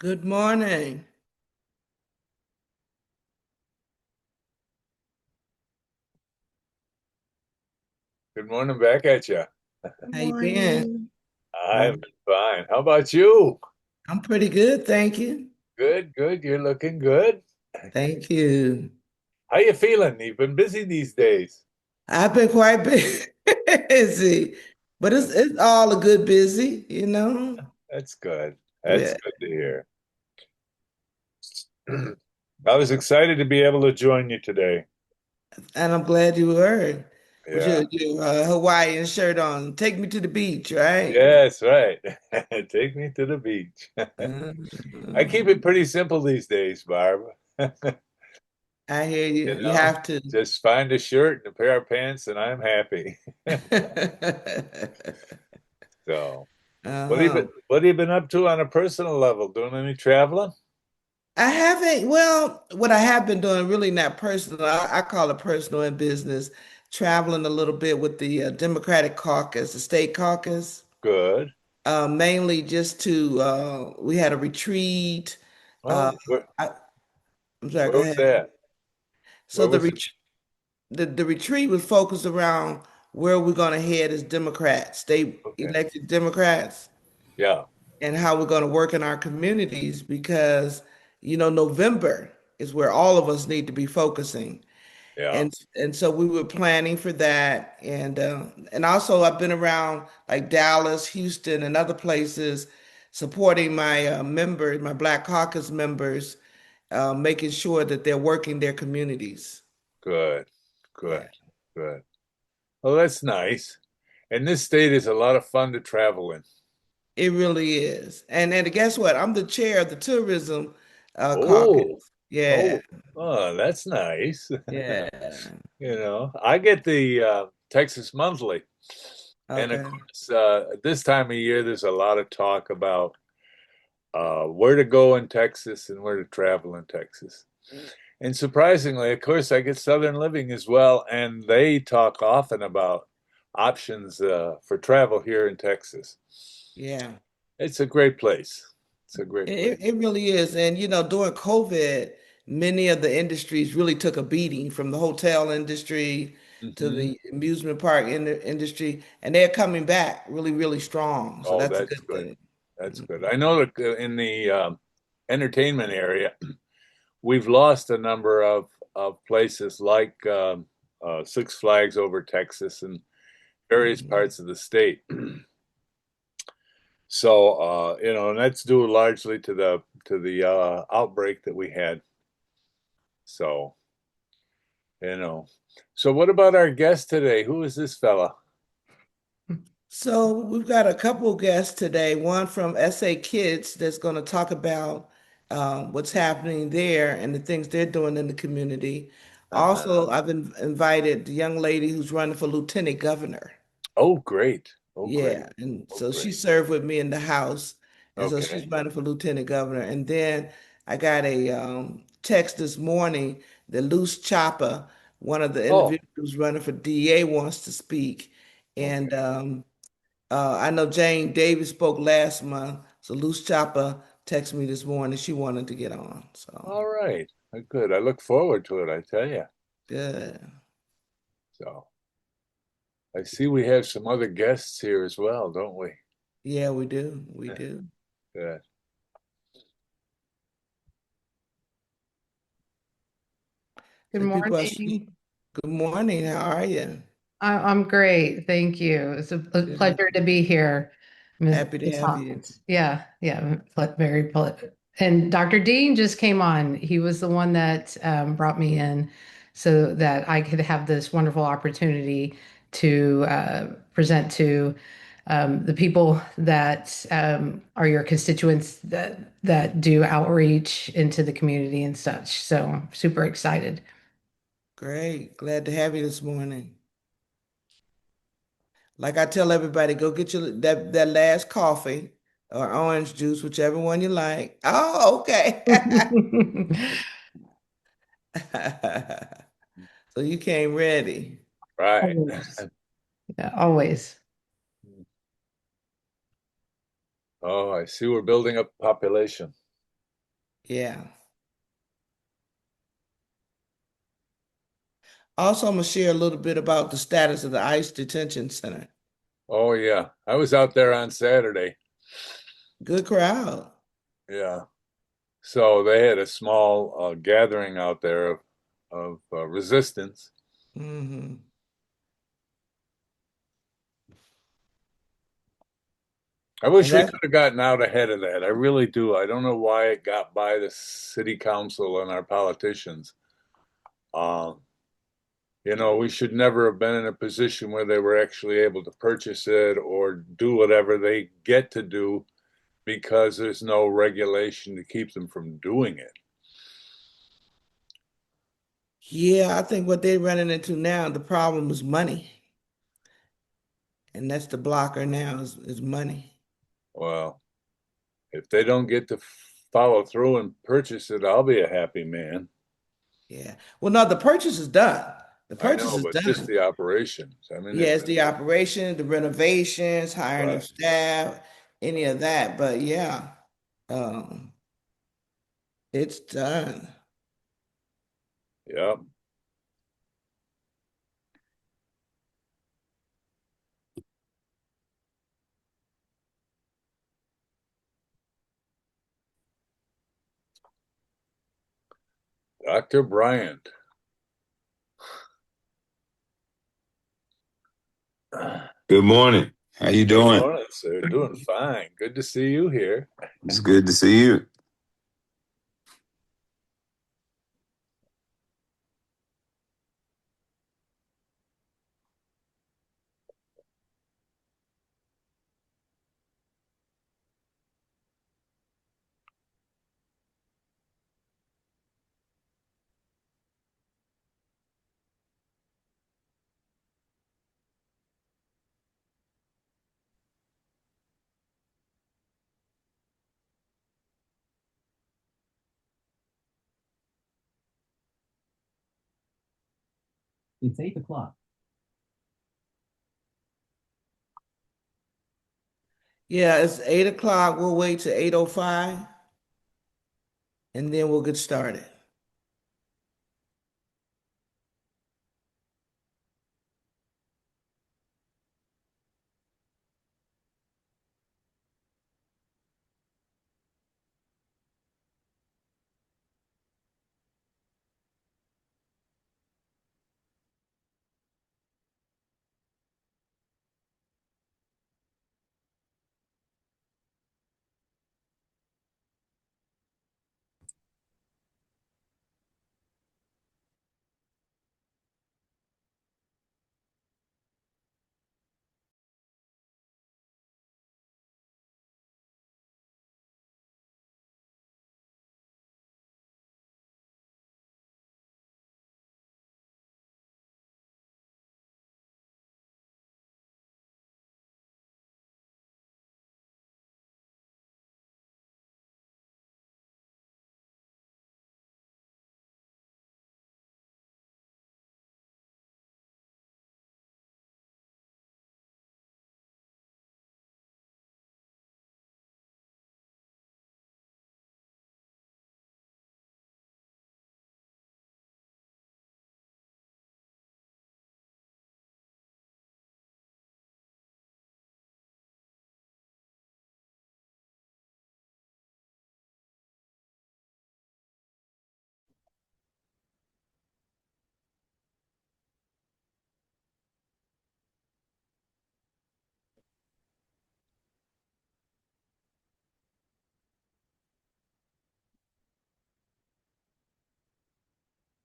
Good morning. Good morning back at you. How you been? Morning. I'm fine. How about you? I'm pretty good, thank you. Good, good. You're looking good. Thank you. How you feeling? You've been busy these days. I've been quite busy, but it's all a good busy. That's good. That's Yeah, good to hear. I was excited to be able to join you today. and I'm glad you were with your, Yeah. your Hawaiian shirt on. Take me to the beach, right? Yes, right. Take me to the beach. I keep Uh, it pretty simple these days, Barb. I hear You you. You know, have to. just find a shirt and a pair of pants and I'm happy. So, Uh-huh. what have you been up to on a personal level? Doing any traveling? I haven't, well, what I have been doing, really not personal, I call it personal and business, traveling a little bit with the Democratic caucus, the state caucus, Good. mainly just we had a retreat. Uh, Oh, where, I, I'm sorry, where go was ahead. that? So Where was it? the retreat was focused around where we're going to head as Democrats, state Okay. elected Democrats, Yeah. and how we're going to work in our communities because, November is where all of us need to be focusing. Yeah. And so we were planning for that, and also I've been around like Dallas, Houston, and other places, supporting my members, my Black Caucus members, making sure that they're working their communities. Good. Yeah, Good. Good. Well, that's nice. And this state is a lot of fun to travel in. it really is. And guess what? I'm the chair of the tourism caucus. Oh, Yeah, oh, oh, that's nice. yeah. I get the Texas Monthly. And of Okay. course, this time of year, there's a lot of talk about where to go in Texas and where to travel in Texas. And surprisingly, of course, I get Southern Living as well, and they talk often about options for travel here in Texas. Yeah. It's a great place. It's a great It, place. it really is. And during COVID, many of the industries really took a beating from the hotel industry to Hmm. the amusement park industry, and they're coming back really, really strong. So Oh, that's a that's good good. thing. That's Mhm. good. I know that in the entertainment area, we've lost a number of places like Six Flags over Texas and various Mhm. parts of the state. So, and that's due largely to the outbreak that we had. So, you know. So what about our guest today? Who is this fella? So we've got a couple guests today, one from SA Kids that's going to talk about what's happening there and the things they're doing in the community. Uh-huh. Also, I've invited the young lady who's running for lieutenant governor. Oh, great. Oh, great. Yeah, and Oh, so she great. served with me in the House, and so she's Okay. running for lieutenant governor. And then I got a text this morning that Loose Chopper, one of the Oh, individuals running for DA, wants to speak. And okay. I know Jane Davis spoke last month, so Loose Chopper texted me this morning. She wanted to get on, so All right. Good. I look forward to it, I tell you. good. So, I see we have some other guests here as well, don't we? Yeah, we do. We do. Good. Good So people are, morning. good morning. How are you? I'm great. Thank you. It's a Good. pleasure to be here, Ms. Happy to have you. Hawkins. Yeah, yeah, very pleasant. And Dr. Dean just came on. He was the one that brought me in so that I could have this wonderful opportunity to present to the people that are your constituents that do outreach into the community and such. So I'm super excited. Great. Glad to have you this morning. Like I tell everybody, go get your that last coffee or orange juice, whichever one you like. Oh, okay. So you came ready. Right. Always. Yeah, always. Oh, I see we're building up population. Yeah. Also, I'm gonna share a little bit about the status of the ICE detention center. Oh yeah, I was out there on Saturday. Good crowd. Yeah. So they had a small gathering out there of resistance. Hmm. I wish And we that's could have gotten out ahead of that. I really do. I don't know why it got by the city council and our politicians. Um, we should never have been in a position where they were actually able to purchase it or do whatever they get to do because there's no regulation to keep them from doing it. yeah, I think what they're running into now, the problem is money. And that's the blocker now is money. Well, if they don't get to follow through and purchase it, I'll be a happy man. Yeah. Well, no, the purchase is done. The I purchase know, is but just done. the operations. I mean, Yeah, it's the operation, the renovations, hiring of right. staff, any of that. But yeah, um, it's done. Yep. Dr. Bryant. Good morning. How you Good doing? morning, sir. Doing fine. Good to see you here. It's good to see you. It's 8 o'clock. Yeah, it's 8 o'clock. We'll wait till 8:05 and then we'll get started.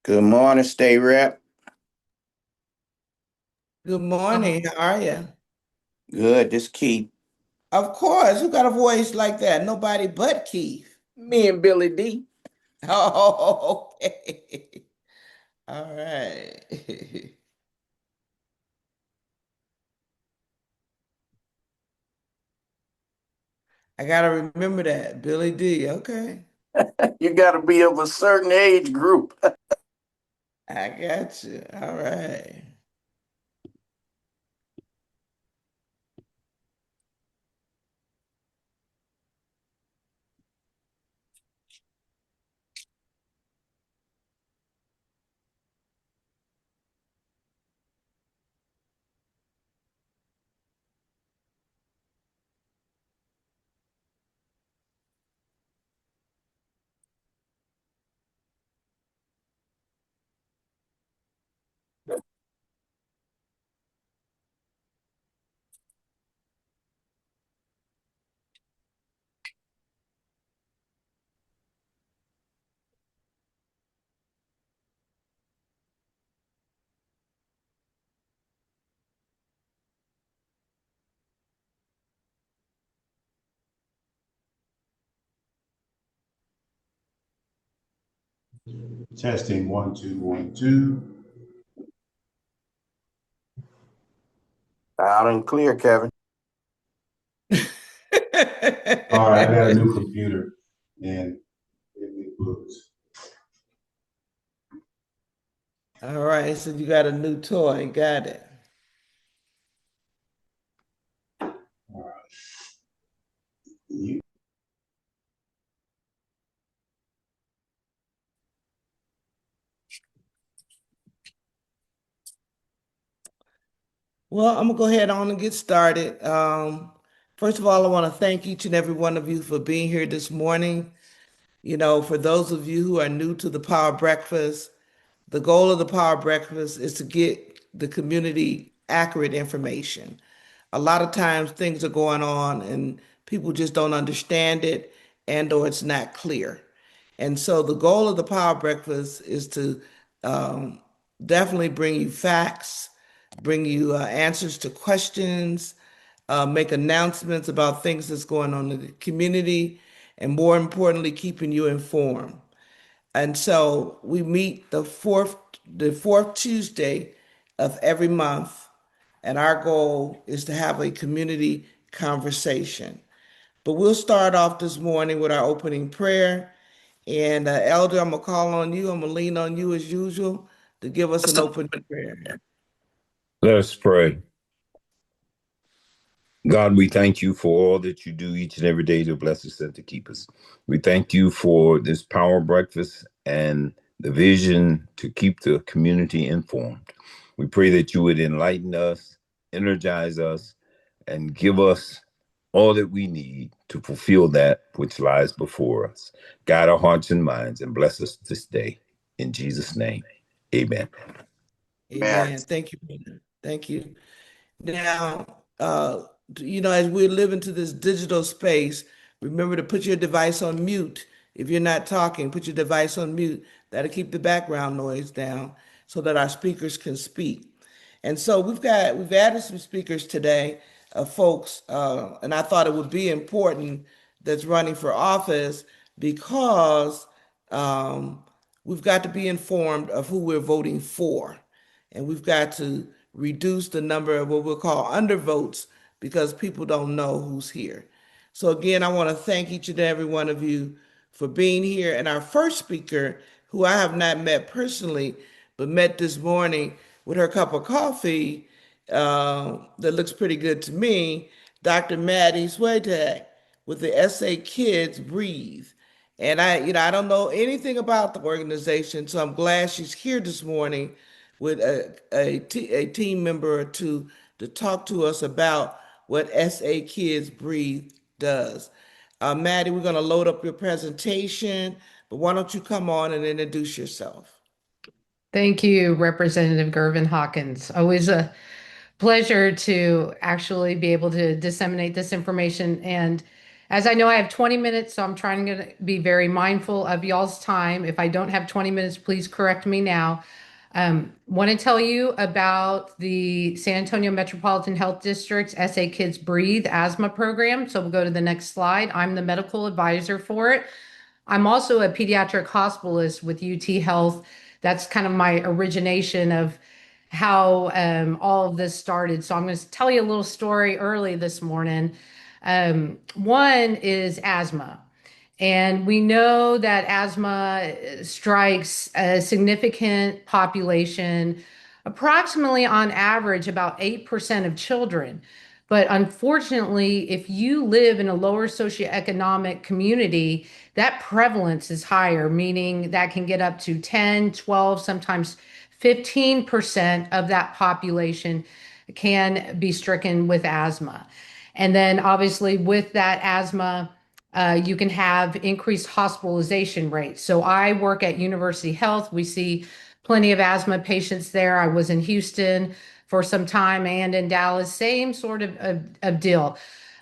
Good morning, State Rep. Good morning. How are you? Good, this Keith. Of course, who got a voice like that? Nobody but Keith. Me and Billy D. Oh, okay. All right. I gotta remember that. Billy D. Okay. You got to be of a certain age group. I got you. All right. Testing 1 2 1 2. Loud and clear, Kevin. All right, I got a new computer and it books. All right, so you got a new toy. Got it. All right. You- Well, I'm gonna go ahead on and get started. First of all, I want to thank each and every one of you for being here this morning. For those of you who are new to the Power Breakfast, the goal of the Power Breakfast is to get the community accurate information. A lot of times things are going on and people just don't understand it and or it's not clear. And so the goal of the Power Breakfast is to um, definitely bring you facts, bring you answers to questions, make announcements about things that's going on in the community, and more importantly, keeping you informed. And so we meet the fourth Tuesday of every month, and our goal is to have a community conversation. But we'll start off this morning with our opening prayer. And Elder, I'm gonna call on you. I'm gonna lean on you as usual to give us an opening prayer. Let us pray. God, we thank you for all that you do each and every day to bless us and to keep us. We thank you for this power breakfast and the vision to keep the community informed. We pray that you would enlighten us, energize us, and give us all that we need to fulfill that which lies before us. Guide our hearts and minds and bless us this day. In Jesus' name, amen. Man. Amen. Thank you, brother. Thank you. Now, as we live into this digital space, remember to put your device on mute. If you're not talking, put your device on mute. That'll keep the background noise down so that our speakers can speak. And so we've added some speakers today, folks, and I thought it would be important that's running for office because um, we've got to be informed of who we're voting for. And we've got to reduce the number of what we'll call undervotes because people don't know who's here. So again, I want to thank each and every one of you for being here. And our first speaker, who I have not met personally, but met this morning with her cup of coffee, that looks pretty good to me, Dr. Mandie Svatek with the SAKids Breathe. And I don't know anything about the organization, so I'm glad she's here this morning with a team member or two to talk to us about what SAKids Breathe does. Maddie, we're going to load up your presentation, but why don't you come on and introduce yourself? Thank you, Representative Gervin-Hawkins. Always a pleasure to actually be able to disseminate this information. And as I know, I have 20 minutes, so I'm trying to be very mindful of y'all's time. If I don't have 20 minutes, please correct me now. Want to tell you about the San Antonio Metropolitan Health District's SA Kids Breathe asthma program. So we'll go to the next slide. I'm the medical advisor for it. I'm also a pediatric hospitalist with UT Health. That's kind of my origination of how all of this started. So I'm going to tell you a little story early this morning. One is asthma. And we know that asthma strikes a significant population, approximately on average, about 8% of children. But unfortunately, if you live in a lower socioeconomic community, that prevalence is higher, meaning that can get up to 10, 12, sometimes 15% of that population can be stricken with asthma. And then obviously with that asthma, you can have increased hospitalization rates. So I work at University Health. We see plenty of asthma patients there. I was in Houston for some time and in Dallas, same sort of deal.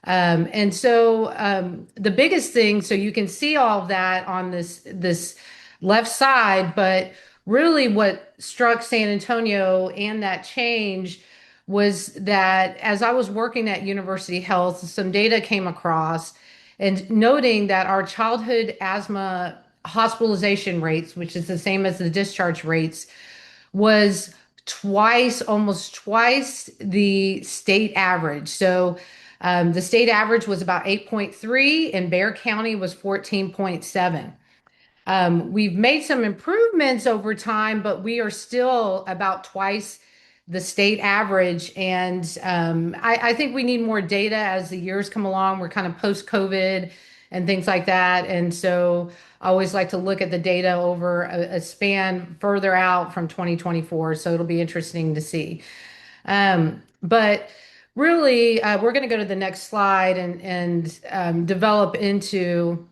And so the biggest thing, so you can see all of that on this left side, but really what struck San Antonio and that change was that as I was working at University Health, some data came across and noting that our childhood asthma hospitalization rates, which is the same as the discharge rates, was twice, almost twice the state average. So the state average was about 8.3 and Bexar County was 14.7. We've made some improvements over time, but we are still about twice the state average. And I think we need more data as the years come along. We're kind of post-COVID and things like that. And so I always like to look at the data over a span further out from 2024. So it'll be interesting to see. But really, we're going to go to the next slide and develop into,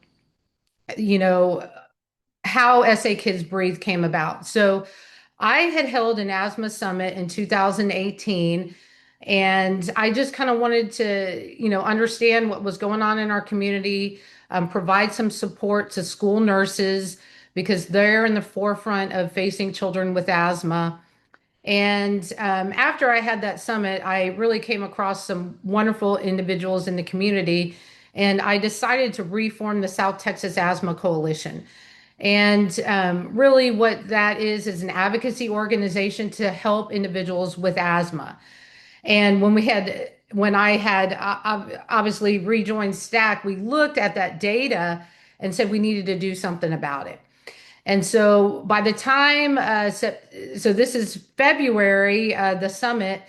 you know, how SA Kids Breathe came about. So I had held an asthma summit in 2018, and I just kind of wanted to, understand what was going on in our community, provide some support to school nurses because they're in the forefront of facing children with asthma. And after I had that summit, I really came across some wonderful individuals in the community, and I decided to reform the South Texas Asthma Coalition. And really, what that is an advocacy organization to help individuals with asthma. And when I had obviously rejoined STAC, we looked at that data and said we needed to do something about it. And so by the time, so this is February, the summit,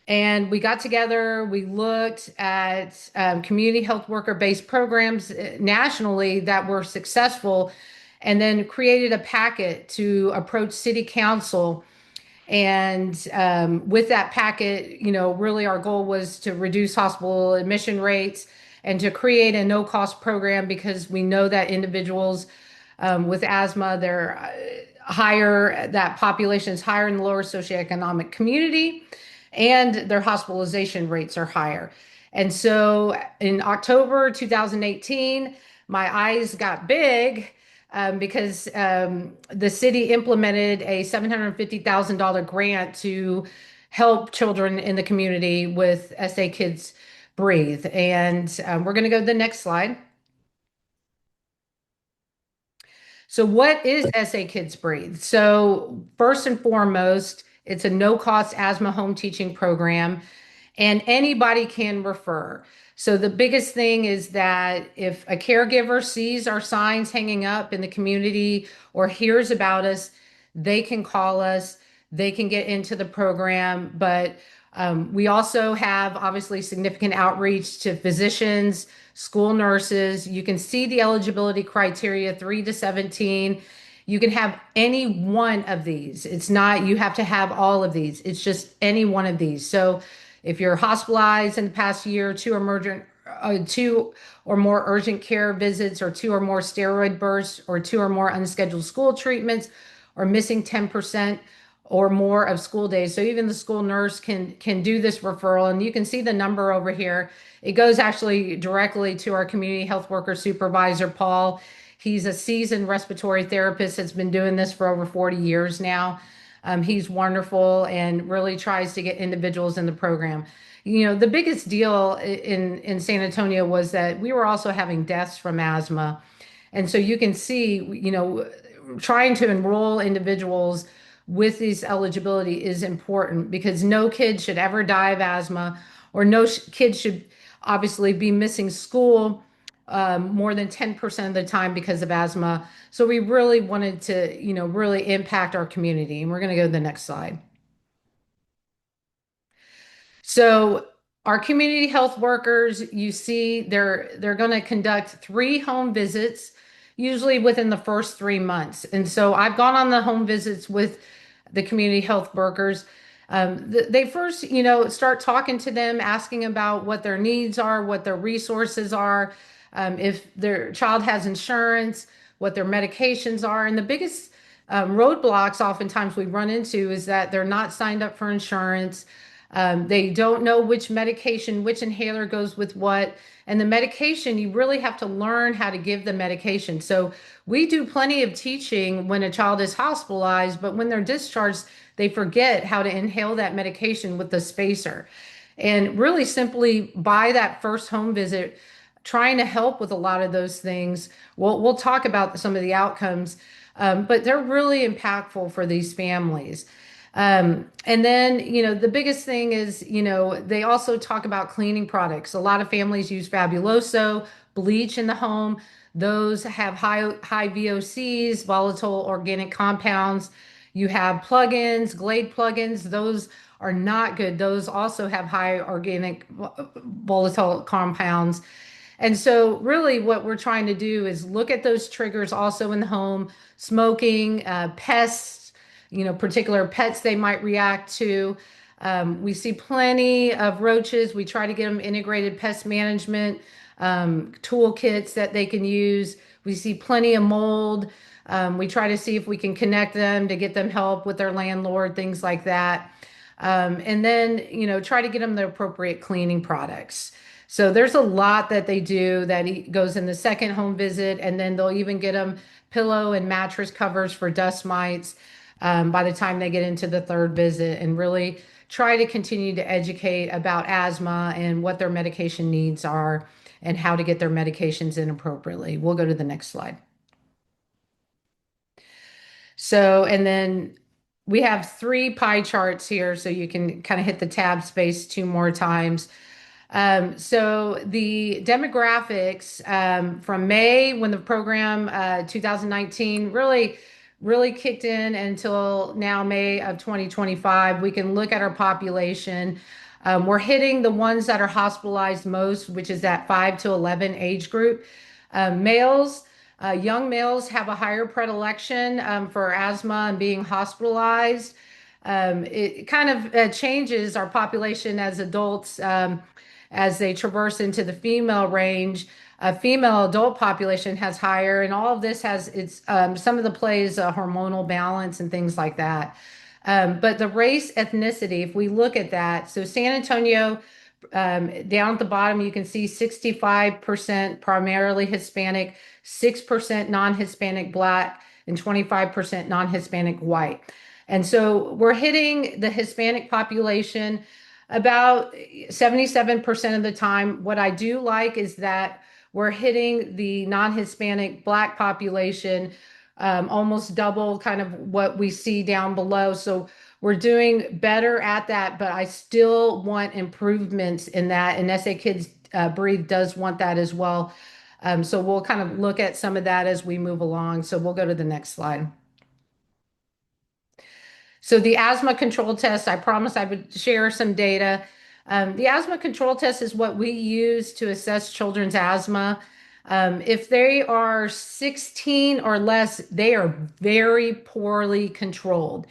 and we got together, we looked at community health worker based programs nationally that were successful, and then created a packet to approach city council. And with that packet, really our goal was to reduce hospital admission rates and to create a no cost program because we know that individuals with asthma, they're higher, that population is higher in the lower socioeconomic community, and their hospitalization rates are higher. And so in October 2018, my eyes got big because the city implemented a $750,000 grant to help children in the community with SA Kids Breathe. And we're going to go to the next slide. So what is SA Kids Breathe? So first and foremost, it's a no-cost asthma home teaching program, and anybody can refer. So the biggest thing is that if a caregiver sees our signs hanging up in the community or hears about us, they can call us, they can get into the program. But we also have obviously significant outreach to physicians, school nurses. You can see the eligibility criteria 3 to 17. You can have any one of these. It's not, you have to have all of these. It's just any one of these. So if you're hospitalized in the past year, two or more urgent care visits, or 2 or more steroid bursts, or 2 or more unscheduled school treatments, or missing 10% or more of school days. So even the school nurse can do this referral, and you can see the number over here. It goes actually directly to our community health worker supervisor, Paul. He's a seasoned respiratory therapist that's been doing this for over 40 years now. He's wonderful and really tries to get individuals in the program. The biggest deal in San Antonio was that we were also having deaths from asthma. And so you can see, trying to enroll individuals with this eligibility is important because no kid should ever die of asthma, or no kid should obviously be missing school more than 10% of the time because of asthma. So we really wanted to, really impact our community. And we're going to go to the next slide. So our community health workers, you see, they're going to conduct 3 home visits, usually within the first 3 months. And so I've gone on the home visits with the community health workers. They first, start talking to them, asking about what their needs are, what their resources are, if their child has insurance, what their medications are. And the biggest roadblocks oftentimes we run into is that they're not signed up for insurance. They don't know which medication, which inhaler goes with what. And the medication, you really have to learn how to give the medication. So we do plenty of teaching when a child is hospitalized, but when they're discharged, they forget how to inhale that medication with the spacer. And really simply by that first home visit, trying to help with a lot of those things. We'll talk about some of the outcomes, but they're really impactful for these families. And then, the biggest thing is, they also talk about cleaning products. A lot of families use Fabuloso, bleach in the home. Those have high VOCs, volatile organic compounds. You have plugins, Glade plugins. Those are not good. Those also have high organic volatile compounds. And so, really, what we're trying to do is look at those triggers also in the home: smoking, pests, particular pets they might react to. We see plenty of roaches. We try to get them integrated pest management toolkits that they can use. We see plenty of mold. We try to see if we can connect them to get them help with their landlord, things like that. And then, try to get them the appropriate cleaning products. So there's a lot that they do that goes in the second home visit, and then they'll even get them pillow and mattress covers for dust mites by the time they get into the third visit, and really try to continue to educate about asthma and what their medication needs are and how to get their medications in appropriately. We'll go to the next slide. So, and then we have 3 pie charts here, so you can kind of hit the tab space 2 more times. So the demographics from May, when the program 2019 really kicked in, until now May of 2025, we can look at our population. We're hitting the ones that are hospitalized most, which is that 5 to 11 age group. Males, young males have a higher predilection for asthma and being hospitalized. It kind of changes our population as adults as they traverse into the female range. A female adult population has higher, and all of this has some of the plays hormonal balance and things like that. But the race ethnicity, if we look at that, so San Antonio, down at the bottom, you can see 65% primarily Hispanic, 6% non-Hispanic Black, and 25% non-Hispanic white. And so we're hitting the Hispanic population about 77% of the time. What I do like is that we're hitting the non-Hispanic Black population almost double kind of what we see down below. So we're doing better at that, but I still want improvements in that. And SA Kids Breathe does want that as well. So we'll kind of look at some of that as we move along. So we'll go to the next slide. So the asthma control test, I promised I would share some data. The asthma control test is what we use to assess children's asthma. If they are 16 or less, they are very poorly controlled.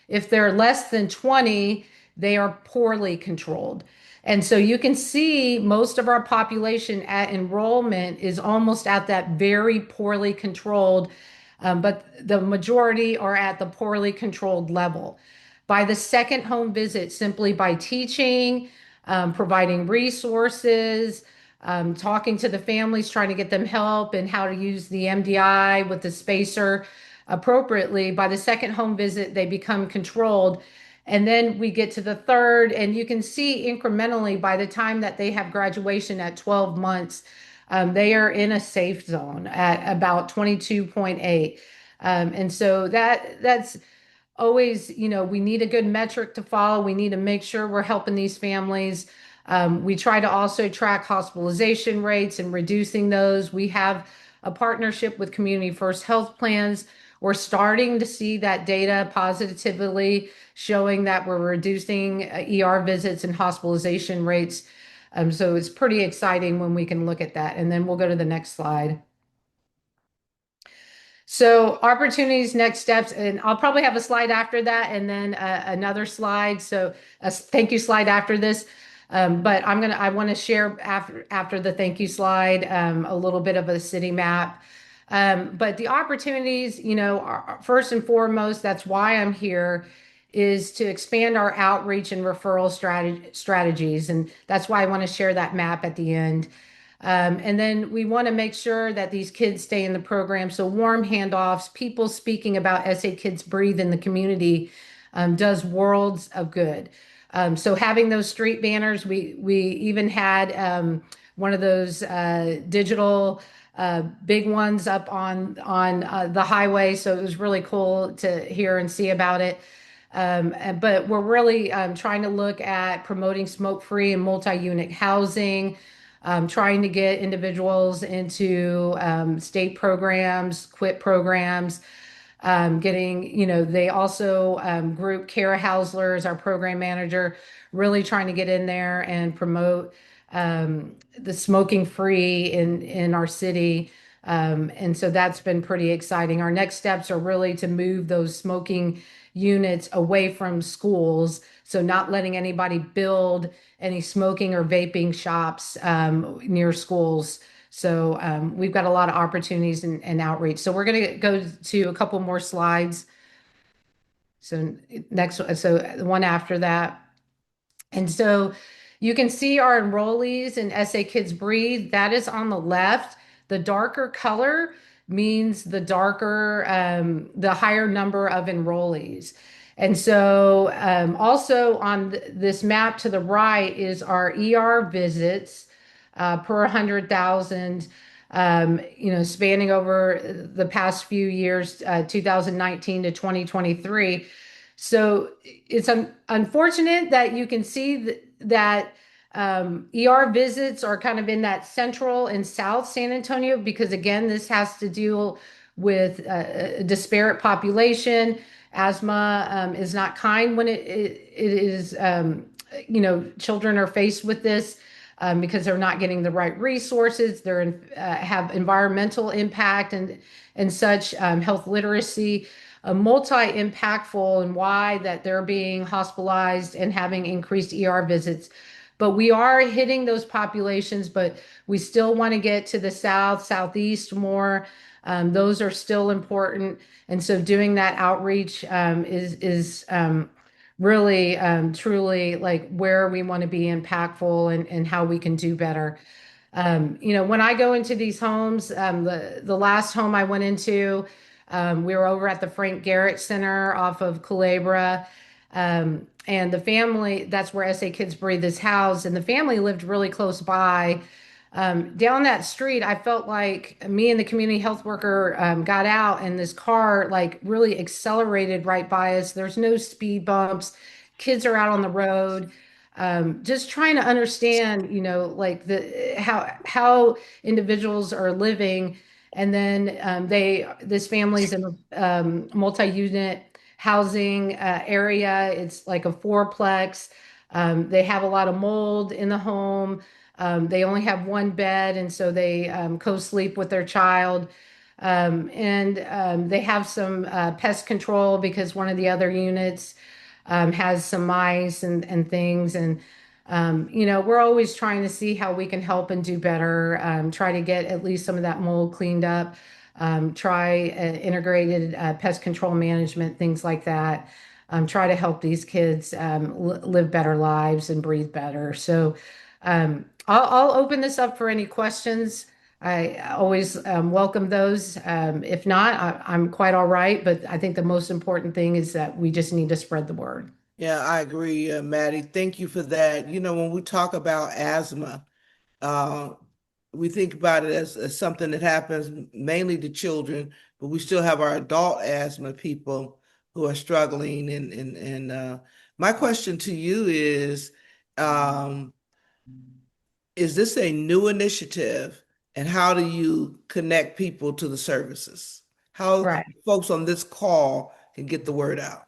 If they're less than 20, they are poorly controlled. And so you can see most of our population at enrollment is almost at that very poorly controlled, but the majority are at the poorly controlled level. By the second home visit, simply by teaching, providing resources, talking to the families, trying to get them help and how to use the MDI with the spacer appropriately, by the second home visit, they become controlled. And then we get to the third, and you can see incrementally by the time that they have graduation at 12 months, they are in a safe zone at about 22.8. And so that's always, we need a good metric to follow. We need to make sure we're helping these families. We try to also track hospitalization rates and reducing those. We have a partnership with Community First Health Plans. We're starting to see that data positively showing that we're reducing ER visits and hospitalization rates. So it's pretty exciting when we can look at that. And then we'll go to the next slide. So opportunities, next steps, and I'll probably have a slide after that and then another slide. So a thank you slide after this. But I want to share after the thank you slide a little bit of a city map. But the opportunities, first and foremost, that's why I'm here, is to expand our outreach and referral strategies. And that's why I want to share that map at the end. And then we want to make sure that these kids stay in the program. So warm handoffs, people speaking about SA Kids Breathe in the community does worlds of good. So having those street banners, we even had one of those digital big ones up on the highway. So it was really cool to hear and see about it. But we're really trying to look at promoting smoke-free and multi-unit housing, trying to get individuals into state programs, quit programs, getting, they also group Kara Hausler, our program manager, really trying to get in there and promote the smoking free in our city. And so that's been pretty exciting. Our next steps are really to move those smoking units away from schools. So not letting anybody build any smoking or vaping shops near schools. So we've got a lot of opportunities and outreach. So we're going to go to a couple more slides. So so the one after that. And so you can see our enrollees in SA Kids Breathe. That is on the left. The darker color means the the higher number of enrollees. And so also on this map to the right is our ER visits per 100,000, spanning over the past few years, 2019 to 2023. So it's unfortunate that you can see that ER visits are kind of in that central and south San Antonio, because again, this has to deal with a disparate population. Asthma is not kind when it is, children are faced with this because they're not getting the right resources. They're have environmental impact and such, health literacy, multi-impactful, and why that they're being hospitalized and having increased ER visits. But we are hitting those populations, but we still want to get to the south, southeast more. Those are still important. And so doing that outreach is really, truly like where we want to be impactful and how we can do better. When I go into these homes, the last home I went into, we were over at the Frank Garrett Center off of Culebra. And the family, that's where SA Kids Breathe is housed, and the family lived really close by. Down that street, I felt like me and the community health worker got out, and this car like really accelerated right by us. There's no speed bumps. Kids are out on the road. Just trying to understand, like how individuals are living. And then this family's in a multi-unit housing area. It's like a fourplex. They have a lot of mold in the home. They only have one bed, and so they co-sleep with their child. And they have some pest control because one of the other units has some mice and things. And we're always trying to see how we can help and do better, try to get at least some of that mold cleaned up, try integrated pest control management, things like that. Try to help these kids live better lives and breathe better. So I'll open this up for any questions. I always welcome those. If not, I'm quite all right. But I think the most important thing is that we just need to spread the word. Yeah, I agree, Maddie. Thank you for that. When we talk about asthma, uh, we think about it as something that happens mainly to children, but we still have our adult asthma people who are struggling. And my question to you um, is this a new initiative, and how do you connect people to the services? How Right. folks on this call can get the word out?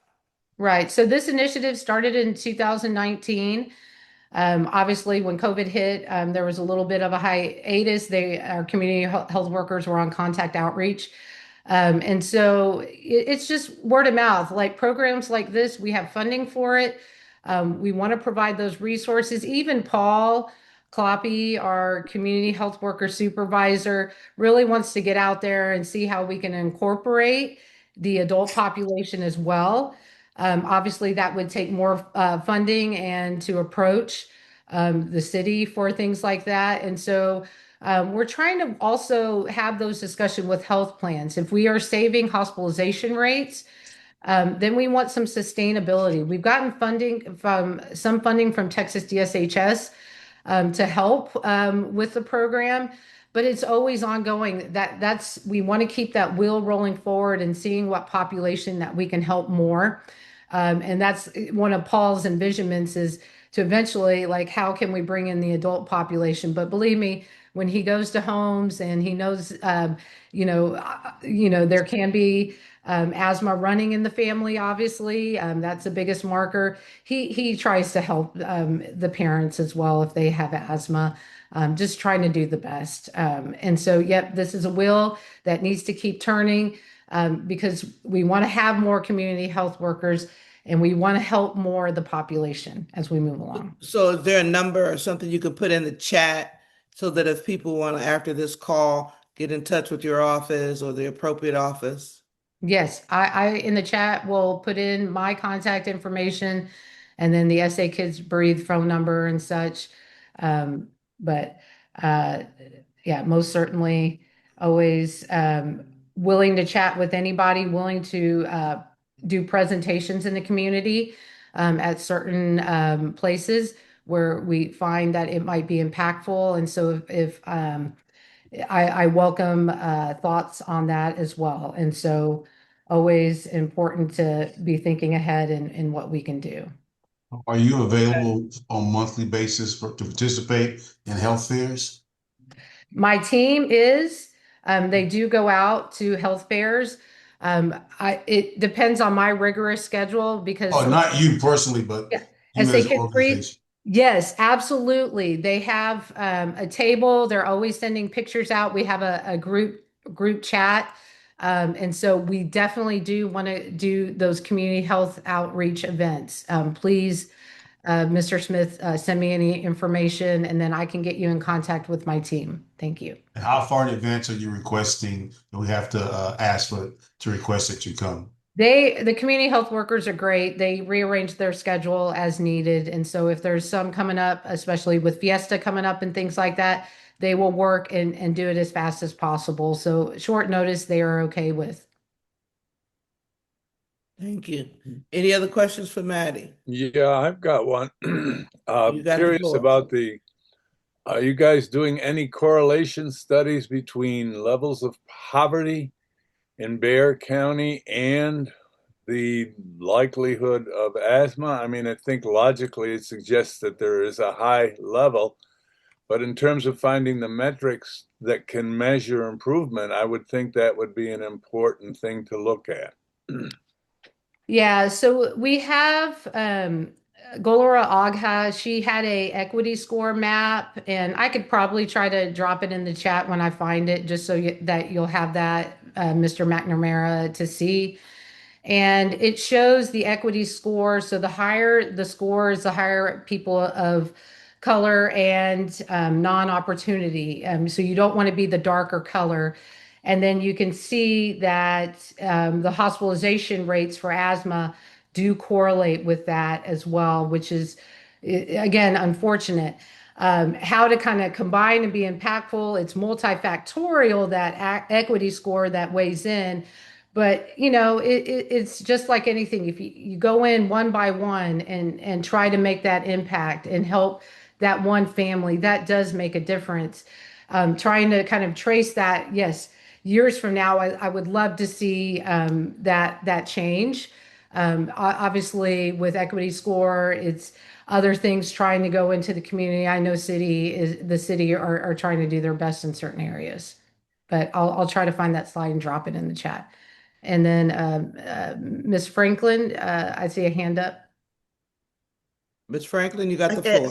Right. So this initiative started in 2019. Obviously, when COVID hit, there was a little bit of a hiatus. Our community health workers were on contact outreach. And so it's just word of mouth. Like programs like this, we have funding for it. We want to provide those resources. Even Paul Kloppy, our community health worker supervisor, really wants to get out there and see how we can incorporate the adult population as well. Obviously, that would take more funding and to approach the city for things like that. And so we're trying to also have those discussions with health plans. If we are saving hospitalization rates, then we want some sustainability. We've gotten funding from Texas DSHS, to help with the program, but it's always ongoing. We want to keep that wheel rolling forward and seeing what population that we can help more. And that's one of Paul's envisionments is to eventually, like, how can we bring in the adult population? But believe me, when he goes to homes and he knows, there can be asthma running in the family. Obviously, that's the biggest marker. He tries to help the parents as well if they have asthma. Just trying to do the best. And so, yep, this is a wheel that needs to keep turning because we want to have more community health workers and we want to help more of the population as we move along. So is there a number or something you could put in the chat so that if people want to, after this call, get in touch with your office or the appropriate office? Yes, I in the chat will put in my contact information and then the SA Kids Breathe phone number and such. But yeah, most certainly always willing to chat with anybody, willing to do presentations in the community at certain places where we find that it might be impactful. And so if I welcome thoughts on that as well. And so always important to be thinking ahead in what we can do. Are you available on a monthly basis to participate in health fairs? My team is, they do go out to health fairs. It depends on my rigorous schedule because Oh, not you personally, but yeah, you SA as an Kids Breathe. organization. Yes, absolutely. They have a table. They're always sending pictures out. We have a group chat. And so we definitely do want to do those community health outreach events. Please, Mr. Smith, send me any information and then I can get you in contact with my team. Thank you. And how far in advance are you requesting that we have to ask to request that you come? The community health workers are great. They rearrange their schedule as needed. And so if there's some coming up, especially with Fiesta coming up and things like that, they will work and do it as fast as possible. So short notice they are okay with. Thank you. Any other questions for Maddie? Yeah, I've got one. You got the Curious floor. about are you guys doing any correlation studies between levels of poverty in Bexar County and the likelihood of asthma? I mean, I think logically it suggests that there is a high level, but in terms of finding the metrics that can measure improvement, I would think that would be an important thing to look at. Yeah, so we have Golora Agha. She had a equity score map, and I could probably try to drop it in the chat when I find it, just so that you'll have that, Mr. McNamara, to see. And it shows the equity score. So the higher the scores, the higher people of color and non-opportunity. So you don't want to be the darker color. And then you can see that the hospitalization rates for asthma do correlate with that as well, which is, again, unfortunate. How to kind of combine and be impactful. It's multifactorial, that equity score that weighs in. But it's just like anything. If you go in one by one and try to make that impact and help that one family, that does make a difference. Trying to kind of trace that, yes, years from now, I would love to see that change. Obviously, with equity score, it's other things trying to go into the community. I know the city are trying to do their best in certain areas, but I'll try to find that slide and drop it in the chat. And then Ms. Franklin, I see a hand up. Ms. Franklin, you got the floor.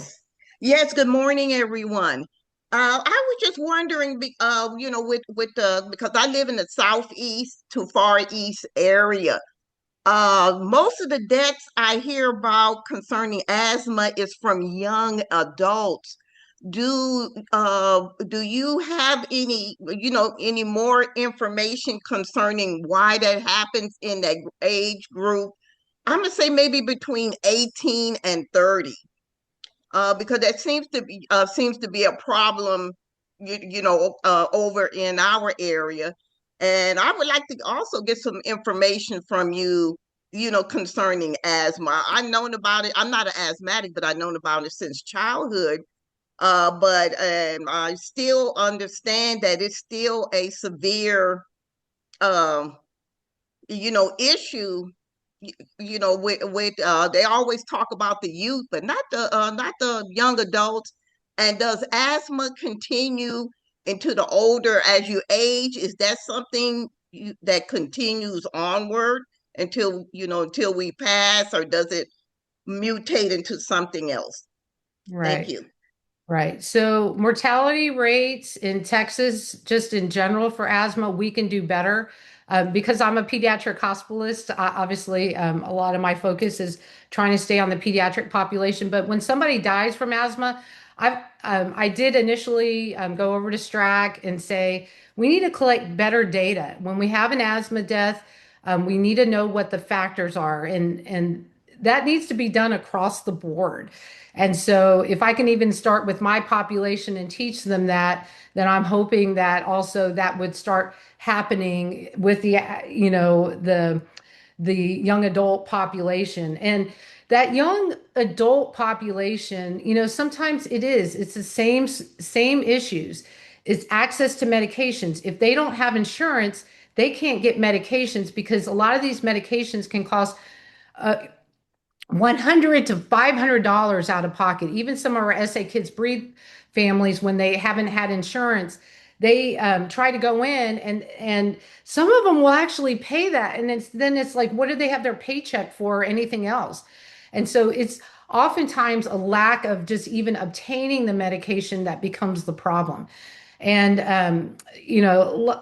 Yes, good morning, everyone. I was just wondering, because I live in the southeast to far east area. Most of the deaths I hear about concerning asthma is from young adults. Do you have any more information concerning why that happens in that age group? I'm gonna say maybe between 18 and 30, because that seems to be a problem, over in our area. And I would like to also get some information from you, concerning asthma. I've known about it. I'm not an asthmatic, but I've known about it since childhood. But I still understand that it's still a severe, um, issue. With they always talk about the youth, but not the young adults. And does asthma continue into the older as you age? Is that something that continues onward until we pass, or does it mutate into something else? Thank Right. you. Right. So mortality rates in Texas, just in general for asthma, we can do better. Because I'm a pediatric hospitalist, obviously, a lot of my focus is trying to stay on the pediatric population. But when somebody dies from asthma, I did initially go over to STRAC and say, we need to collect better data. When we have an asthma death, we need to know what the factors are. And that needs to be done across the board. And so if I can even start with my population and teach them that, then I'm hoping that also that would start happening with the young adult population. And that young adult population, sometimes it's the same issues. It's access to medications. If they don't have insurance, they can't get medications because a lot of these medications can cost uh, $100 to $500 out of pocket. Even some of our SAKidsBREATHE families, when they haven't had insurance, they try to go in, and some of them will actually pay that. And then it's like, what do they have their paycheck for or anything else? And so it's oftentimes a lack of just even obtaining the medication that becomes the problem. And,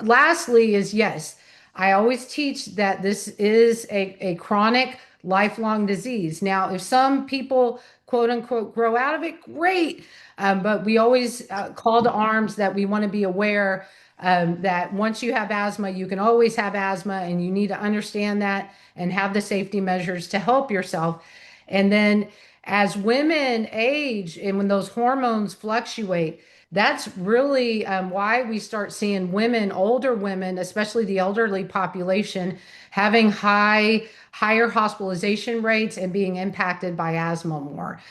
lastly is yes, I always teach that this is a chronic, lifelong disease. Now, if some people, quote unquote, grow out of it, great. But we always call to arms that we want to be aware that once you have asthma, you can always have asthma, and you need to understand that and have the safety measures to help yourself. And then as women age and when those hormones fluctuate, that's really why we start seeing women, older women, especially the elderly population, having higher hospitalization rates and being impacted by asthma more.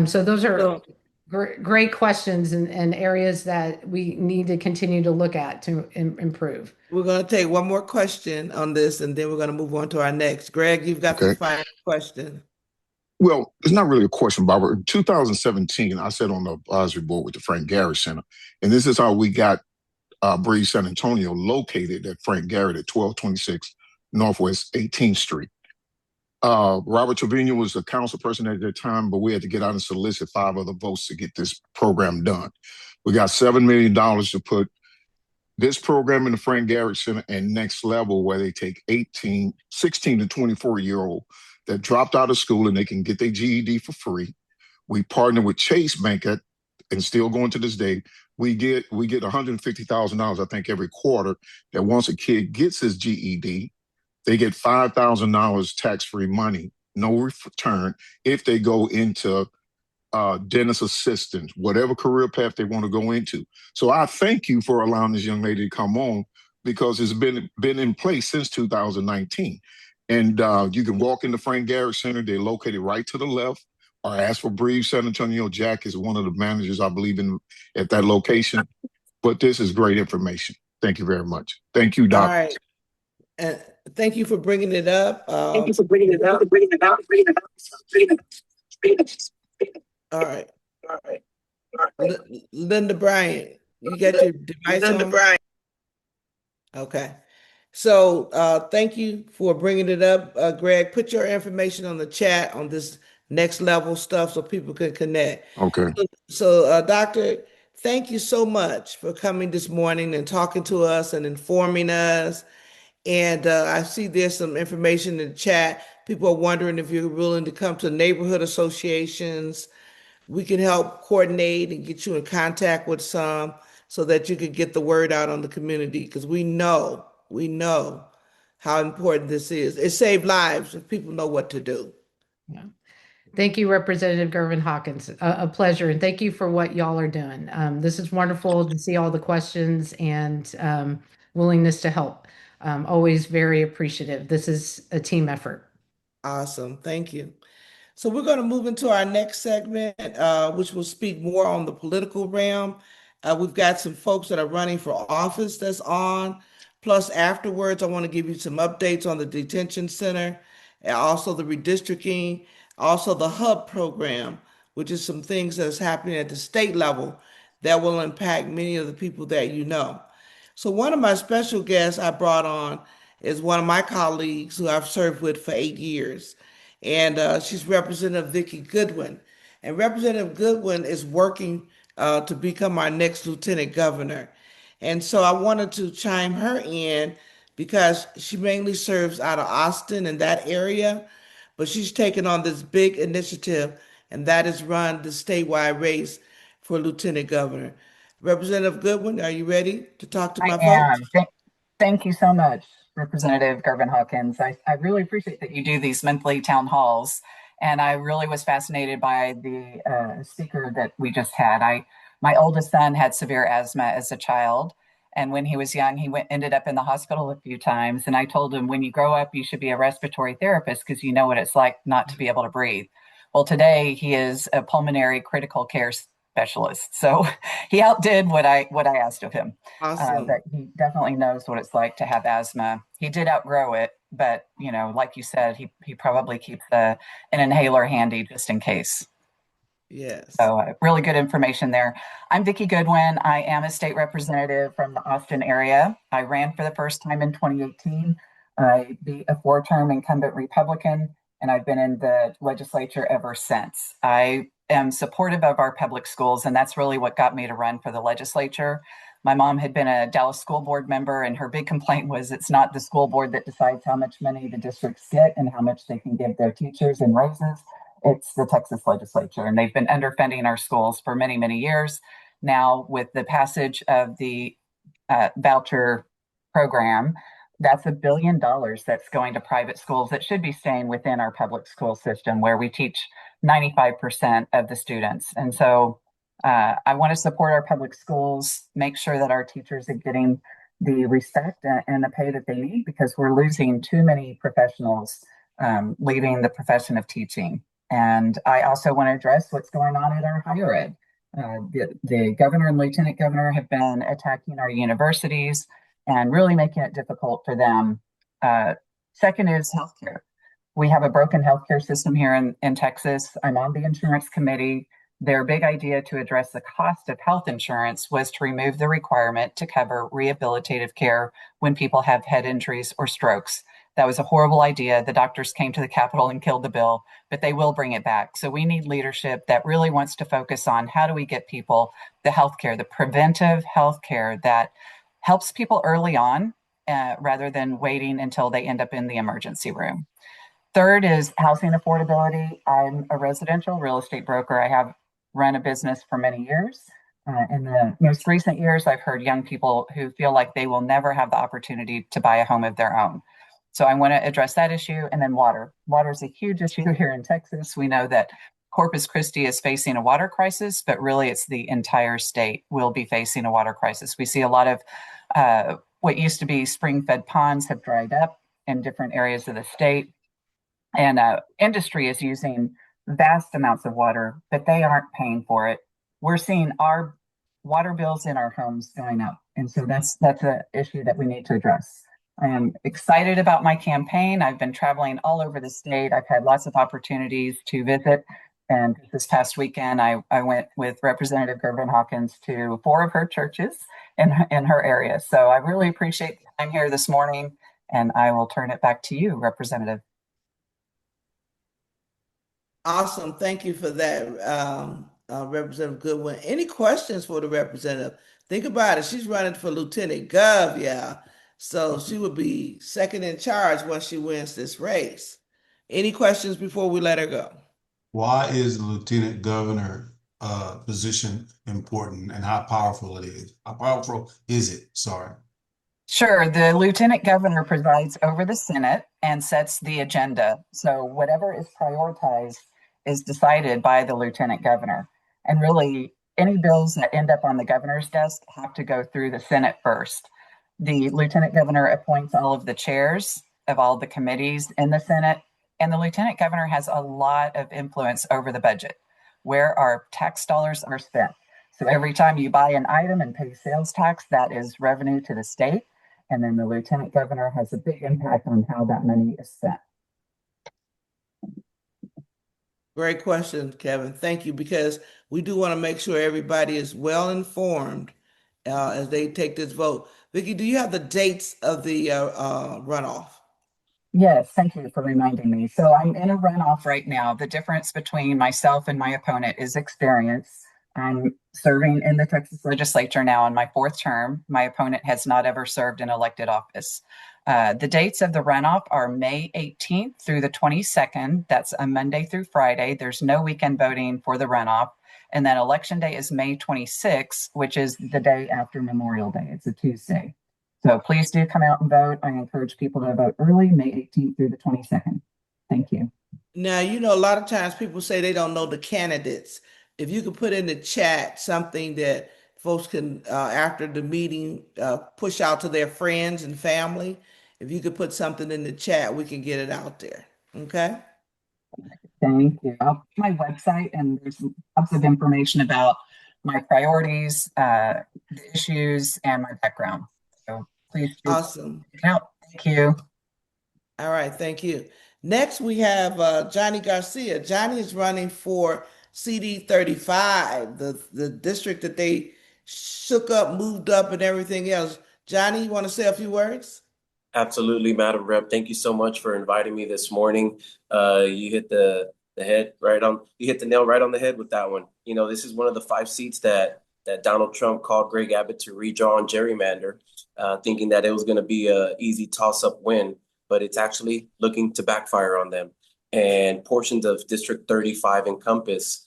So those are So great questions and areas that we need to continue to look at to improve. we're going to take one more question on this, and then we're going to move on to our next. Greg, you've got the Okay. final question. Well, it's not really a question, Barbara. In 2017, I sat on the advisory board with the Frank Garrett Center, and this is how we got Breathe San Antonio located at Frank Garrett at 1226 Northwest 18th Street. Robert Trevino was the council person at that time, but we had to get out and solicit 5 other votes to get this program done. We got $7 million to put this program in the Frank Garrett Center and Next Level, where they take 16 to 24-year-old that dropped out of school and they can get their GED for free. We partner with Chase Bank and still going to this day. We get $150,000, I think, every quarter, that once a kid gets his GED, they get $5,000 tax-free money, no return, if they go into dentist assistant, whatever career path they want to go into. So I thank you for allowing this young lady to come on, because it's been in place since 2019. And you can walk in the Frank Garrett Center. They're located right to the left, or ask for Breathe San Antonio. Jack is one of the managers, I believe, at that location. But this is great information. Thank you very much. Thank you, All Doc. right. And thank you for bringing it up. Thank you for bringing it up. Bringing it up. Bringing it up. Bringing it up. All right. All right. All right. Linda Bryant, you got your device Linda on? Bryant. Okay. So thank you for bringing it up, Greg. Put your information on the chat on this next level stuff so people can connect. Okay. So, Doctor, thank you so much for coming this morning and talking to us and informing us. And I see there's some information in the chat. People are wondering if you're willing to come to neighborhood associations. We can help coordinate and get you in contact with some so that you can get the word out on the community, because we know how important this is. It saves lives if people know what to do. Yeah. Thank you, Representative Gervin-Hawkins. A pleasure. And thank you for what y'all are doing. This is wonderful to see all the questions and willingness to help. Always very appreciative. This is a team effort. Awesome. Thank you. So we're going to move into our next segment, which will speak more on the political realm. We've got some folks that are running for office that's on. Plus, afterwards, I want to give you some updates on the detention center, and also the redistricting, also the hub program, which is some things that's happening at the state level that will impact many of the people that you know. So one of my special guests I brought on is one of my colleagues who I've served with for 8 years, and she's Representative Vicki Goodwin. And Representative Goodwin is working to become our next lieutenant governor. And so I wanted to chime her in because she mainly serves out of Austin and that area, but she's taken on this big initiative, and that is run the statewide race for lieutenant governor. Representative Goodwin, are you ready to talk to I my folks? am. Thank you so much, Representative Gervin-Hawkins. I really appreciate that you do these monthly town halls. And I really was fascinated by the speaker that we just had. My oldest son had severe asthma as a child. And when he was young, he ended up in the hospital a few times. And I told him, when you grow up, you should be a respiratory therapist because you know what it's like not to be able to breathe. Well, today he is a pulmonary critical care specialist. So he outdid what I asked of him. Awesome. But he definitely knows what it's like to have asthma. He did outgrow it, but like you said, he probably keeps an inhaler handy just in case. Yes. So really good information there. I'm Vicki Goodwin. I am a state representative from the Austin area. I ran for the first time in 2018. I beat a 4-term incumbent Republican, and I've been in the legislature ever since. I am supportive of our public schools, and that's really what got me to run for the legislature. My mom had been a Dallas school board member, and her big complaint was it's not the school board that decides how much money the districts get and how much they can give their teachers in raises. It's the Texas legislature, and they've been underfunding our schools for many, many years. Now, with the passage of the voucher program, that's $1 billion that's going to private schools that should be staying within our public school system where we teach 95% of the students. And so I want to support our public schools, make sure that our teachers are getting the respect and the pay that they need because we're losing too many professionals leaving the profession of teaching. And I also want to address what's going on at our higher ed. The governor and lieutenant governor have been attacking our universities and really making it difficult for them. Second is healthcare. We have a broken healthcare system here in Texas. I'm on the insurance committee. Their big idea to address the cost of health insurance was to remove the requirement to cover rehabilitative care when people have head injuries or strokes. That was a horrible idea. The doctors came to the Capitol and killed the bill, but they will bring it back. So we need leadership that really wants to focus on how do we get people the healthcare, the preventive healthcare that helps people early on rather than waiting until they end up in the emergency room. Third is housing affordability. I'm a residential real estate broker. I have run a business for many years. In the most recent years, I've heard young people who feel like they will never have the opportunity to buy a home of their own. So I want to address that issue. And then water. Water is a huge issue here in Texas. We know that Corpus Christi is facing a water crisis, but really it's the entire state will be facing a water crisis. We see a lot of what used to be spring-fed ponds have dried up in different areas of the state. And industry is using vast amounts of water, but they aren't paying for it. We're seeing our water bills in our homes going up. And so that's an issue that we need to address. I am excited about my campaign. I've been traveling all over the state. I've had lots of opportunities to visit. And this past weekend, I went with Representative Gervin-Hawkins to 4 of her churches in her area. So I really appreciate the time here this morning. And I will turn it back to you, Representative. Awesome. Thank you for that, Representative Goodwin. Any questions for the representative? Think about it. She's running for Lieutenant Gov, yeah. So she would be second in charge once she wins this race. Any questions before we let her go? Why is the lieutenant governor position important and how powerful it is? How powerful is it? Sorry. Sure. The lieutenant governor presides over the Senate and sets the agenda. So whatever is prioritized is decided by the lieutenant governor. And really, any bills that end up on the governor's desk have to go through the Senate first. The lieutenant governor appoints all of the chairs of all the committees in the Senate, And the lieutenant governor has a lot of influence over the budget, where our tax dollars are spent. So every time you buy an item and pay sales tax, that is revenue to the state. And then the lieutenant governor has a big impact on how that money is spent. Great question, Kevin. Thank you, because we do want to make sure everybody is well informed as they take this vote. Vicki, do you have the dates of the runoff? Yes, thank you for reminding me. So I'm in a runoff right now. The difference between myself and my opponent is experience. I'm serving in the Texas legislature now in my 4th term. My opponent has not ever served in elected office. The dates of the runoff are May 18th through the 22nd. That's a Monday through Friday. There's no weekend voting for the runoff. And then election day is May 26th, which is the day after Memorial Day. It's a Tuesday. So please do come out and vote. I encourage people to vote early, May 18th through the 22nd. Thank you. Now, you know, a lot of times people say they don't know the candidates. If you could put in the chat something that folks can, after the meeting, push out to their friends and family. If you could put something in the chat, we can get it out there. Okay? Thank you. I'll put my website, and there's lots of information about my priorities, the issues, and my background. So please do Awesome. check it out. Thank you. All right, thank you. Next, we have Johnny Garcia. Johnny is running for CD 35, the district that they shook up, moved up, and everything else. Johnny, you want to say a few words? Absolutely, Madam Rep. Thank you so much for inviting me this morning. You hit the nail right on the head with that one. You know, this is one of the 5 seats that Donald Trump called Greg Abbott to redraw and gerrymander, thinking that it was going to be an easy toss-up win, but it's actually looking to backfire on them. And portions of District 35 encompass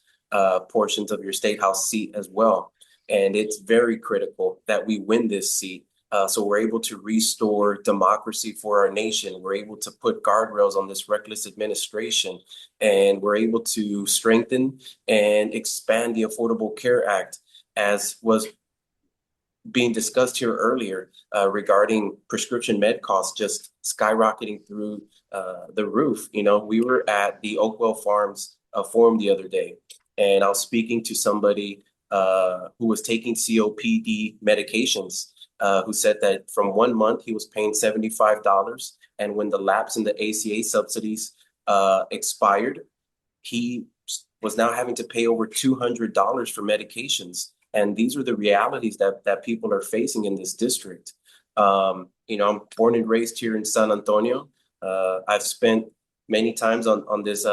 portions of your state house seat as well. And it's very critical that we win this seat. So we're able to restore democracy for our nation. We're able to put guardrails on this reckless administration, and we're able to strengthen and expand the Affordable Care Act, as was being discussed here earlier regarding prescription med costs just skyrocketing through the roof. You know, we were at the Oakwell Farms forum the other day, and I was speaking to somebody who was taking COPD medications, who said that from 1 month he was paying $75, and when the lapse in the ACA subsidies expired, he was now having to pay over $200 for medications. And these are the realities that people are facing in this district. You know, I'm born and raised here in San Antonio. I've spent many times on this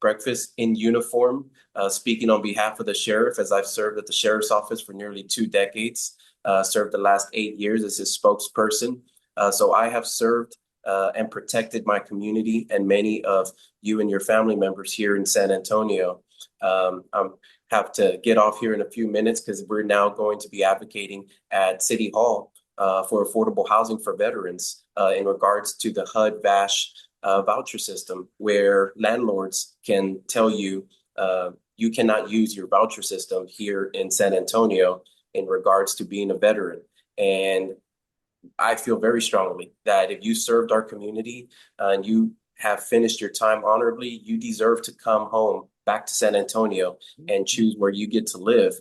breakfast in uniform, speaking on behalf of the sheriff, as I've served at the sheriff's office for nearly 2 decades. Served the last 8 years as his spokesperson. So I have served and protected my community and many of you and your family members here in San Antonio. I have to get off here in a few minutes because we're now going to be advocating at City Hall for affordable housing for veterans in regards to the HUD-VASH voucher system, where landlords can tell you you cannot use your voucher system here in San Antonio in regards to being a veteran. And I feel very strongly that if you served our community and you have finished your time honorably, you deserve to come home back to San Antonio and choose where you get to live.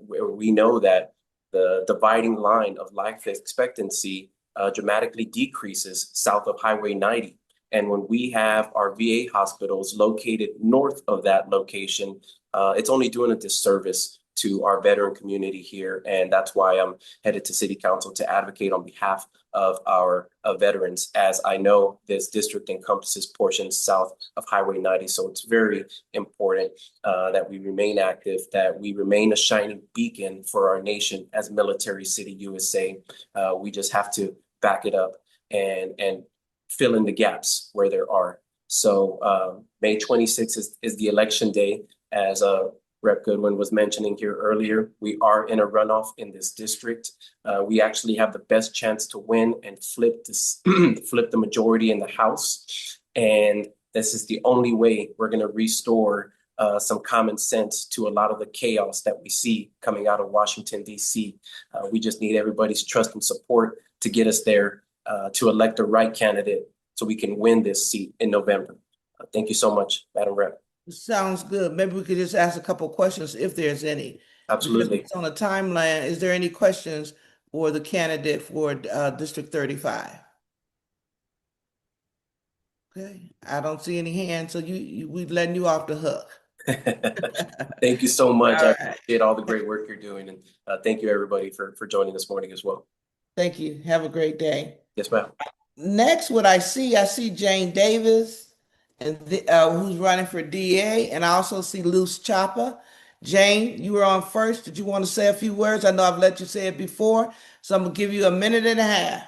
We know that the dividing line of life expectancy dramatically decreases south of Highway 90. And when we have our VA hospitals located north of that location, it's only doing a disservice to our veteran community here. And that's why I'm headed to City Council to advocate on behalf of our veterans, as I know this district encompasses portions south of Highway 90. So it's very important that we remain active, that we remain a shining beacon for our nation as Military City USA. We just have to back it up and fill in the gaps where there are. So May 26th is the election day, as Rep. Goodwin was mentioning here earlier. We are in a runoff in this district. We actually have the best chance to win and flip the majority in the House. And this is the only way we're going to restore some common sense to a lot of the chaos that we see coming out of Washington, D.C. We just need everybody's trust and support to get us there, to elect the right candidate so we can win this seat in November. Thank you so much, Madam Rep. Sounds good. Maybe we could just ask a couple questions if there's any. Absolutely. Because on the timeline, is there any questions for the candidate for District 35? Okay, I don't see any hands, so we letting you off the hook. Thank you so much. All I right. appreciate all the great work you're doing, and thank you everybody for joining this morning as well. Thank you. Have a great day. Yes, ma'am. Next, what I see Jane Davis, and who's running for DA, and I also see Luce Chapa. Jane, you were on first. Did you want to say a few words? I know I've let you say it before, so I'm gonna give you a minute and a half.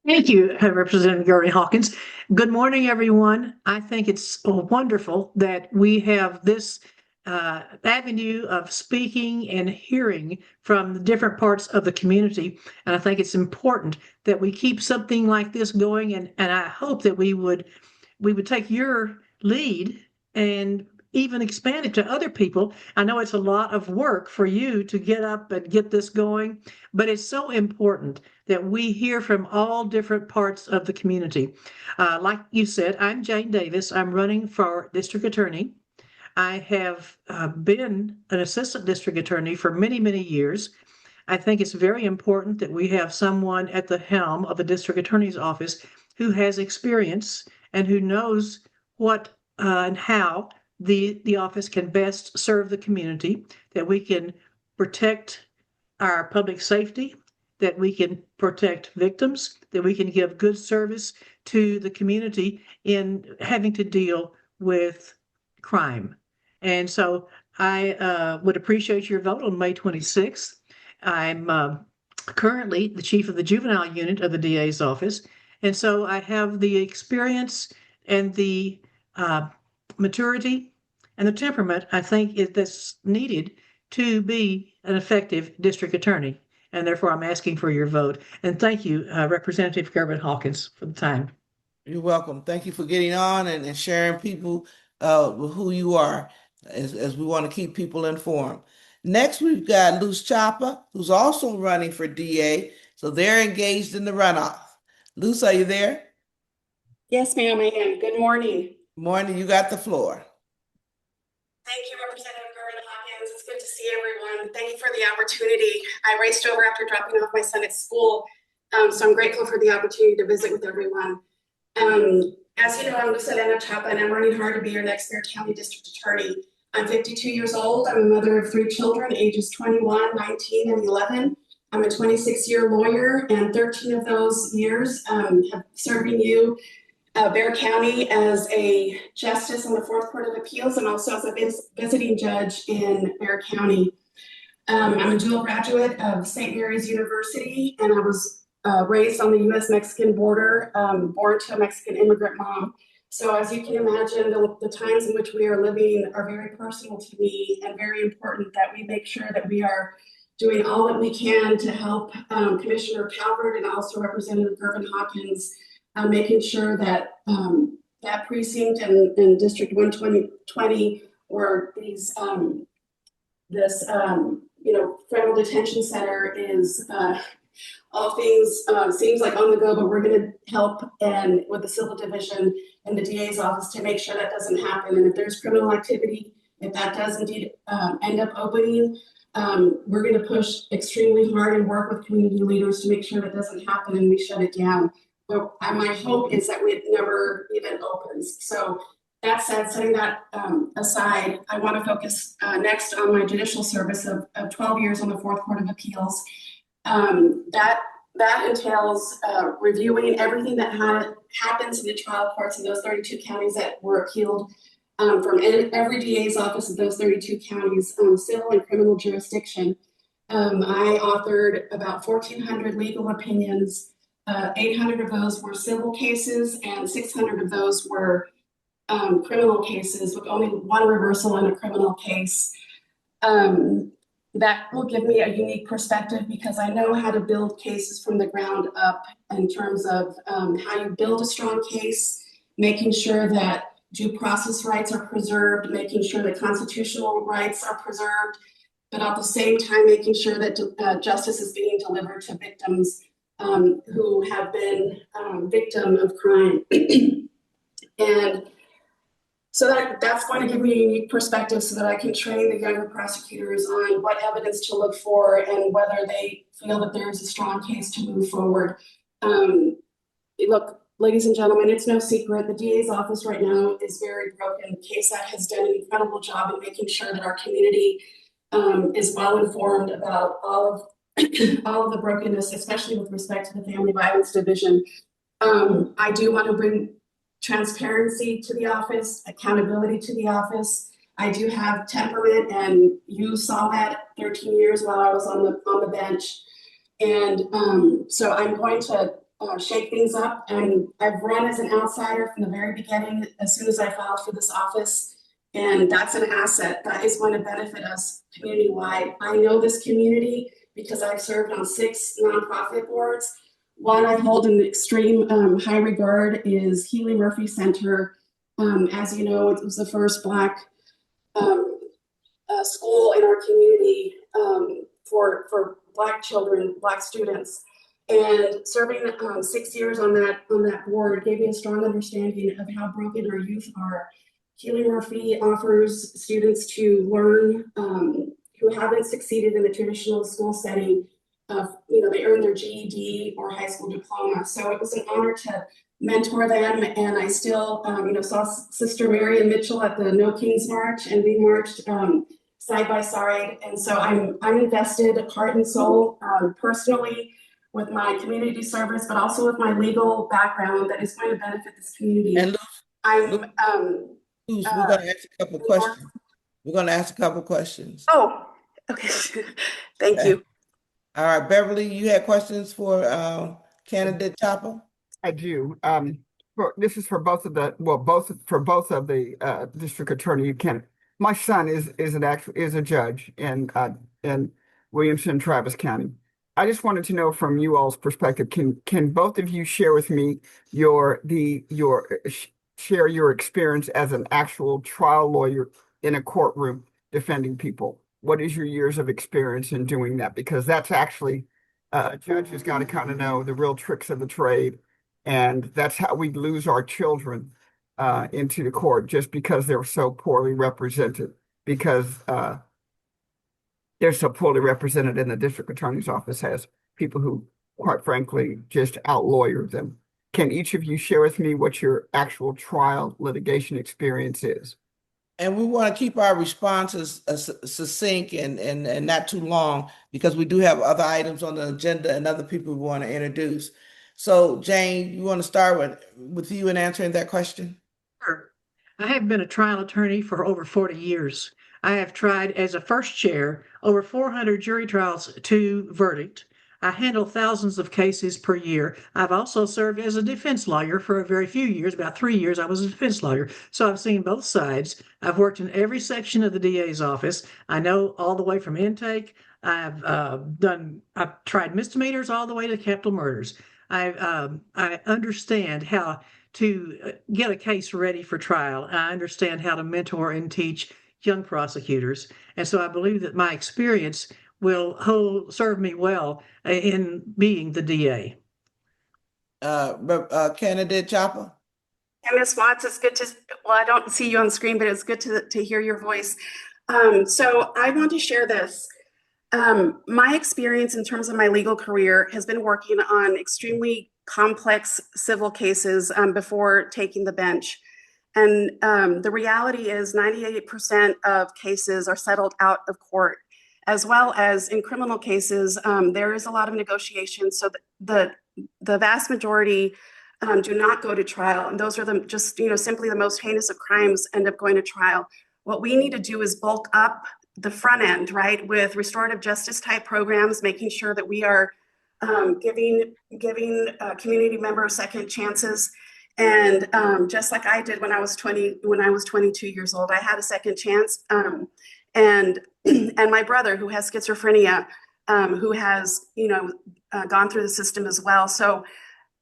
Thank you, Representative Gervin-Hawkins. Good morning, everyone. I think it's wonderful that we have this avenue of speaking and hearing from the different parts of the community. And I think it's important that we keep something like this going. And I hope that we would take your lead and even expand it to other people. I know it's a lot of work for you to get up and get this going, but it's so important that we hear from all different parts of the community. Like you said, I'm Jane Davis. I'm running for district attorney. I have been an assistant district attorney for many, many years. I think it's very important that we have someone at the helm of the district attorney's office who has experience and who knows what and how the office can best serve the community, that we can protect our public safety, that we can protect victims, that we can give good service to the community in having to deal with crime. And so I would appreciate your vote on May 26th. I'm currently the chief of the juvenile unit of the DA's office. And so I have the experience and the maturity and the temperament, I think, that's needed to be an effective district attorney. And therefore, I'm asking for your vote. And thank you, Representative Gervin-Hawkins, for the time. You're welcome. Thank you for getting on and sharing people who you are, as we want to keep people informed. Next, we've got Luce Chapa, who's also running for DA. So they're engaged in the runoff. Luce, are you there? Yes, ma'am, I am. Good morning. Morning, you got the floor. Thank you, Representative Gervin-Hawkins. It's good to see everyone. Thank you for the opportunity. I raced over after dropping off my son at school, so I'm grateful for the opportunity to visit with everyone. As you know, I'm Luce Chapa, and I'm running hard to be your next Bexar County District Attorney. I'm 52 years old. I'm a mother of 3 children, ages 21, 19, and 11. I'm a 26-year lawyer, and 13 of those years have serving you Bexar County as a justice on the 4th Court of Appeals and also as a visiting judge in Bexar County. I'm a dual graduate of St. Mary's University, and I was raised on the U.S.-Mexican border, born to a Mexican immigrant mom. So as you can imagine, the times in which we are living are very personal to me and very important that we make sure that we are doing all that we can to help Commissioner Calvert and also Representative Gervin-Hawkins, making sure that that precinct and District 120 or this federal detention center is all things seems like on the go, but we're going to help and with the civil division and the DA's office to make sure that doesn't happen. And if there's criminal activity, if that does indeed end up opening, we're going to push extremely hard and work with community leaders to make sure that doesn't happen and we shut it down. But my hope is that it never even opens. So that said, setting that aside, I want to focus next on my judicial service of 12 years on the 4th Court of Appeals. That entails reviewing everything that happens in the trial courts in those 32 counties that were appealed from every DA's office in those 32 counties, civil and criminal jurisdiction. I authored about 1,400 legal opinions. 800 of those were civil cases and 600 of those were criminal cases with only one reversal in a criminal case. That will give me a unique perspective because I know how to build cases from the ground up in terms of how you build a strong case, making sure that due process rights are preserved, making sure that constitutional rights are preserved, but at the same time making sure that justice is being delivered to victims who have been victim of crime. And So that's going to give me a unique perspective so that I can train the younger prosecutors on what evidence to look for and whether they feel that there is a strong case to move forward. Look, ladies and gentlemen, it's no secret. The DA's office right now is very broken. KSAT has done an incredible job in making sure that our community is well informed about all of the brokenness, especially with respect to the Family Violence Division. I do want to bring transparency to the office, accountability to the office. I do have temperament, and you saw that 13 years while I was on the bench. And so I'm going to shake things up. And I've run as an outsider from the very beginning, as soon as I filed for this office. And that's an asset that is going to benefit us community-wide. I know this community because I've served on 6 nonprofit boards. One I hold in extreme high regard is Healy Murphy Center. As you know, it was the first Black school in our community for Black children, Black students. And serving 6 years on that board gave me a strong understanding of how broken our youth are. Healy Murphy offers students to learn who haven't succeeded in the traditional school setting. They earn their GED or high school diploma. So it was an honor to mentor them. And I still, saw Sister Mary and Mitchell at the No Kings March, and we marched side by side. And so I'm invested heart and soul, personally, with my community service, but also with my legal background that is going to benefit this community. And we're going to ask a couple questions. We're going to ask a couple questions. Oh, okay. Thank you. All right, Beverly, you had questions for candidate Chapel? I do. This is for both of the district attorney candidates. My son is a judge in Williamson, Travis County. I just wanted to know from you all's perspective, can both of you share with me share your experience as an actual trial lawyer in a courtroom defending people? What is your years of experience in doing that? Because that's actually a judge has got to kind of know the real tricks of the trade, and that's how we lose our children into the court, just because they're so poorly represented. Because they're so poorly represented, in the district attorney's office has people who, quite frankly, just out-lawyer them. Can each of you share with me what your actual trial litigation experience is? And we want to keep our responses succinct and not too long, because we do have other items on the agenda and other people we want to introduce. So, Jane, you want to start with you in answering that question? Sure. I have been a trial attorney for over 40 years. I have tried, as a first chair, over 400 jury trials to verdict. I handle thousands of cases per year. I've also served as a defense lawyer for a very few years, about 3 years I was a defense lawyer. So I've seen both sides. I've worked in every section of the DA's office. I know all the way from intake. I've tried misdemeanors all the way to capital murders. I understand how to get a case ready for trial. I understand how to mentor and teach young prosecutors. And so I believe that my experience will serve me well in being the DA. Candidate Chopper? And Ms. Watts, it's good I don't see you on the screen, but it's good to hear your voice. So I want to share this. My experience in terms of my legal career has been working on extremely complex civil cases before taking the bench. And the reality is 98% of cases are settled out of court, as well as in criminal cases, there is a lot of negotiation. So the vast majority do not go to trial. And those are simply the most heinous of crimes end up going to trial. What we need to do is bulk up the front end, right, with restorative justice type programs, making sure that we are giving community members second chances. And just like I did when I was 22 years old, I had a second chance. And my brother, who has schizophrenia, who has gone through the system as well. So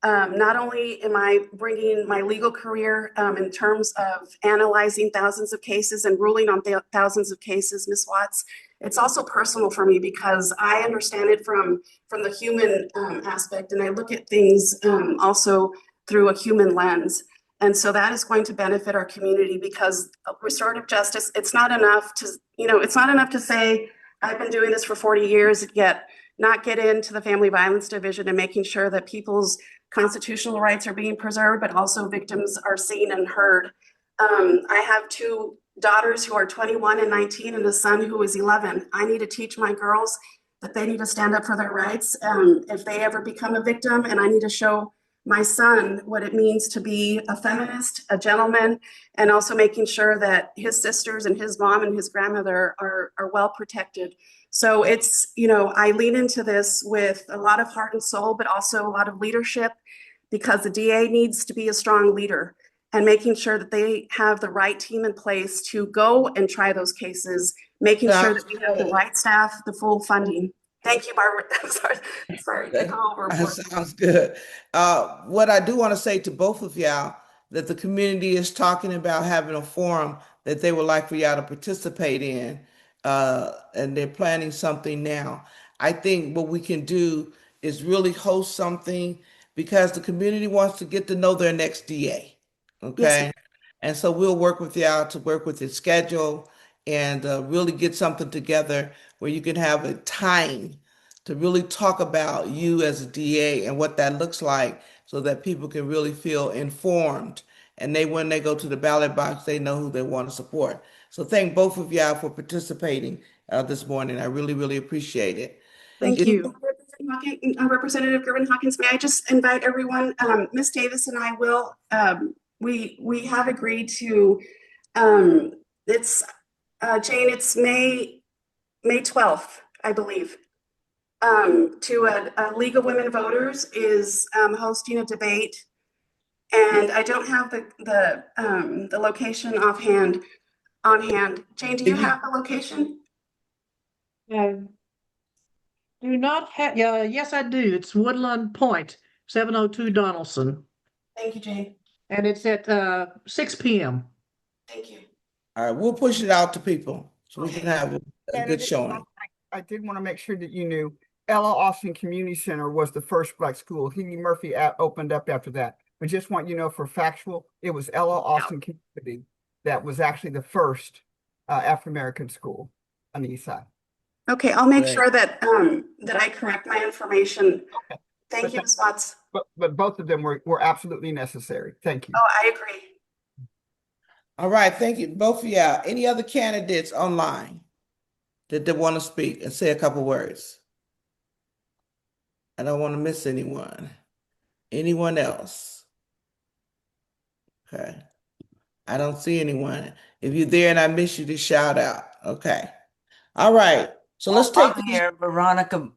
not only am I bringing my legal career in terms of analyzing thousands of cases and ruling on thousands of cases, Ms. Watts, it's also personal for me because I understand it from the human aspect, and I look at things also through a human lens. And so that is going to benefit our community, because restorative justice, it's not enough to, it's not enough to say, I've been doing this for 40 years, yet not get into the family violence division and making sure that people's constitutional rights are being preserved, but also victims are seen and heard. I have two daughters who are 21 and 19 and a son who is 11. I need to teach my girls that they need to stand up for their rights if they ever become a victim, and I need to show my son what it means to be a feminist, a gentleman, and also making sure that his sisters and his mom and his grandmother are well protected. So it's, I lean into this with a lot of heart and soul, but also a lot of leadership, because the DA needs to be a strong leader, and making sure that they have the right team in place to go and try those cases, making sure that we have the right staff, the full funding. Thank you, Barbara. Sorry to go over. That sounds good. What I do want to say to both of y'all, that the community is talking about having a forum that they would like for y'all to participate in, and they're planning something now. I think what we can do is really host something, because the community wants to get to know their next DA. Okay. Yes. And so we'll work with y'all to work with your schedule and really get something together where you can have a time to really talk about you as a DA and what that looks like, so that people can really feel informed. And when they go to the ballot box, they know who they want to support. So thank both of y'all for participating this morning. I really, really appreciate it. Thank you. Representative Gervin-Hawkins, may I just invite everyone, Ms. Davis and I will, we have agreed to, it's, Jane, it's May 12th, I believe, to a League of Women Voters is hosting a debate. And I don't have the location on hand. Jane, do you have the location? Do not have, yes, I do. It's Woodland Point, 702 Donaldson. Thank you, Jane. And it's at 6 p.m. Thank you. All right, we'll push it out to people so we can have a good showing. I did want to make sure that you knew Ella Austin Community Center was the first Black school. Hughie Murphy opened up after that. But just want you to know for factual, it was Ella Austin Community that was actually the first African-American school on the east side. Okay, I'll make sure that that I correct my information. Okay. Thank you, Ms. Watts. But both of them were absolutely necessary. Thank you. Oh, I agree. All right, thank you, both of y'all. Any other candidates online that want to speak and say a couple words? I don't want to miss anyone. Anyone else? Okay. I don't see anyone. If you're there and I miss you, to shout out. Okay. All right. So let's take here, Veronica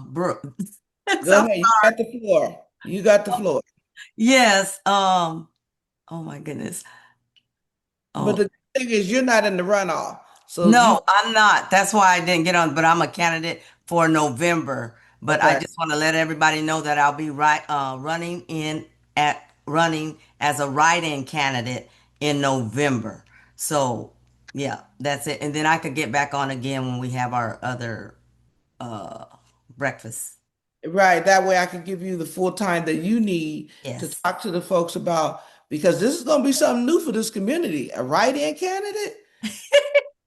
Brooks. Go ahead. You got the floor. You got the floor. Yes. Oh my goodness. But the thing is, you're not in the runoff. So no, I'm not. That's why I didn't get on. But I'm a candidate for November. But I just want to let everybody know that I'll be running as a write-in candidate in November. So yeah, that's it. And then I could get back on again when we have our other breakfast. Right. That way I can give you the full time that you need to talk to the folks about, because this is going to be something new for this community. A write-in candidate?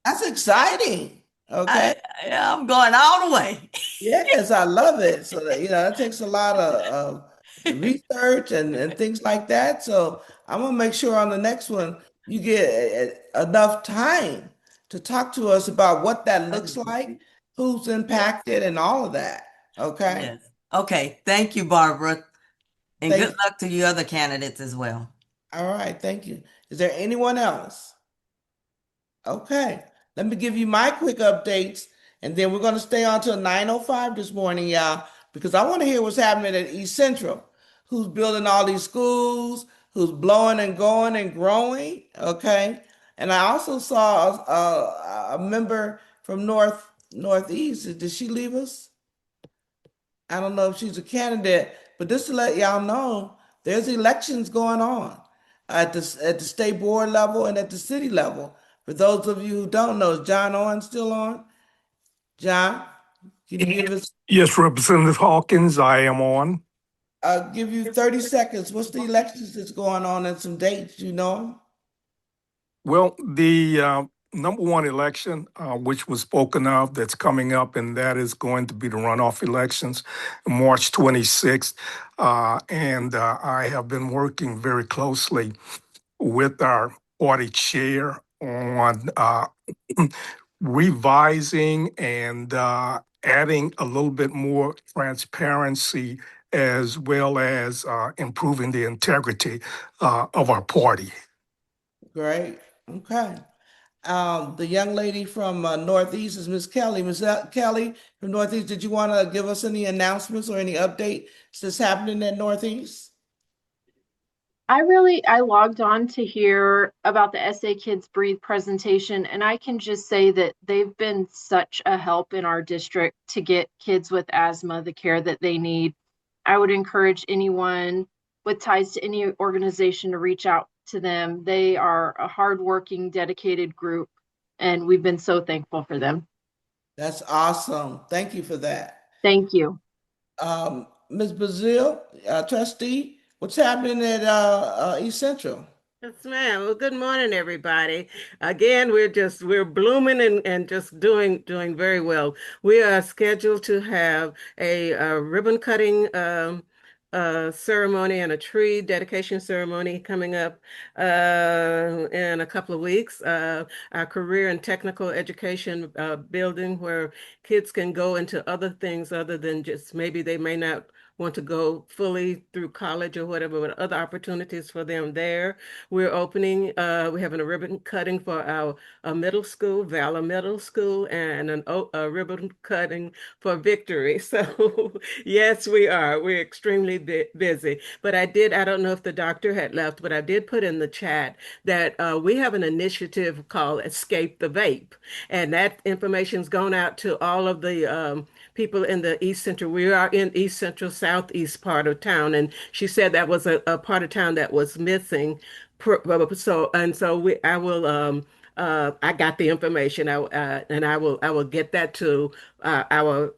That's exciting. Okay. I'm going all the way. Yes, I love it. So that, that takes a lot of research and things like that. So I'm going to make sure on the next one you get enough time to talk to us about what that looks like, who's impacted, and all of that. Okay. Yes. Okay. Thank you, Barbara. And good luck to you other candidates as well. All right. Thank you. Is there anyone else? Okay. Let me give you my quick updates, and then we're going to stay on till 9:05 this morning, y'all, because I want to hear what's happening at East Central. Who's building all these schools, who's blowing and going and growing, okay? And I also saw a member from Northeast. Did she leave us? I don't know if she's a candidate, but just to let y'all know, there's elections going on at the state board level and at the city level. For those of you who don't know, is John Owen still on? John, can you give us? Yes, Representative Hawkins, I am on. I'll give you 30 seconds. What's the elections that's going on and some dates, you know? Well, the number one election, which was spoken of, that's coming up, and that is going to be the runoff elections, March 26th. And I have been working very closely with our party chair on revising and adding a little bit more transparency as well as improving the integrity of our party. Great. Okay. The young lady from Northeast is Miss Kelly. Miss Kelly from Northeast, did you want to give us any announcements or any updates that's happening at Northeast? I logged on to hear about the SAKids Breathe presentation, and I can just say that they've been such a help in our district to get kids with asthma the care that they need. I would encourage anyone with ties to any organization to reach out to them. They are a hardworking, dedicated group, and we've been so thankful for them. That's awesome. Thank you for that. Thank you. Ms. Bazil, trustee, what's happening at East Central? Yes, ma'am. Well, good morning, everybody. Again, we're blooming and just doing very well. We are scheduled to have a ribbon cutting ceremony and a tree dedication ceremony coming up in a couple of weeks. Our career and technical education building where kids can go into other things other than just maybe they may not want to go fully through college or whatever, but other opportunities for them there. We're opening, we're having a ribbon cutting for our middle school, Valor Middle School, and a ribbon cutting for Victory. So yes, we are. We're extremely busy. But I don't know if the doctor had left, but I did put in the chat that we have an initiative called Escape the Vape. And that information's gone out to all of the people in the East Central. We are in East Central, southeast part of town. And she said that was a part of town that was missing. I will I got the information. And I will get that to our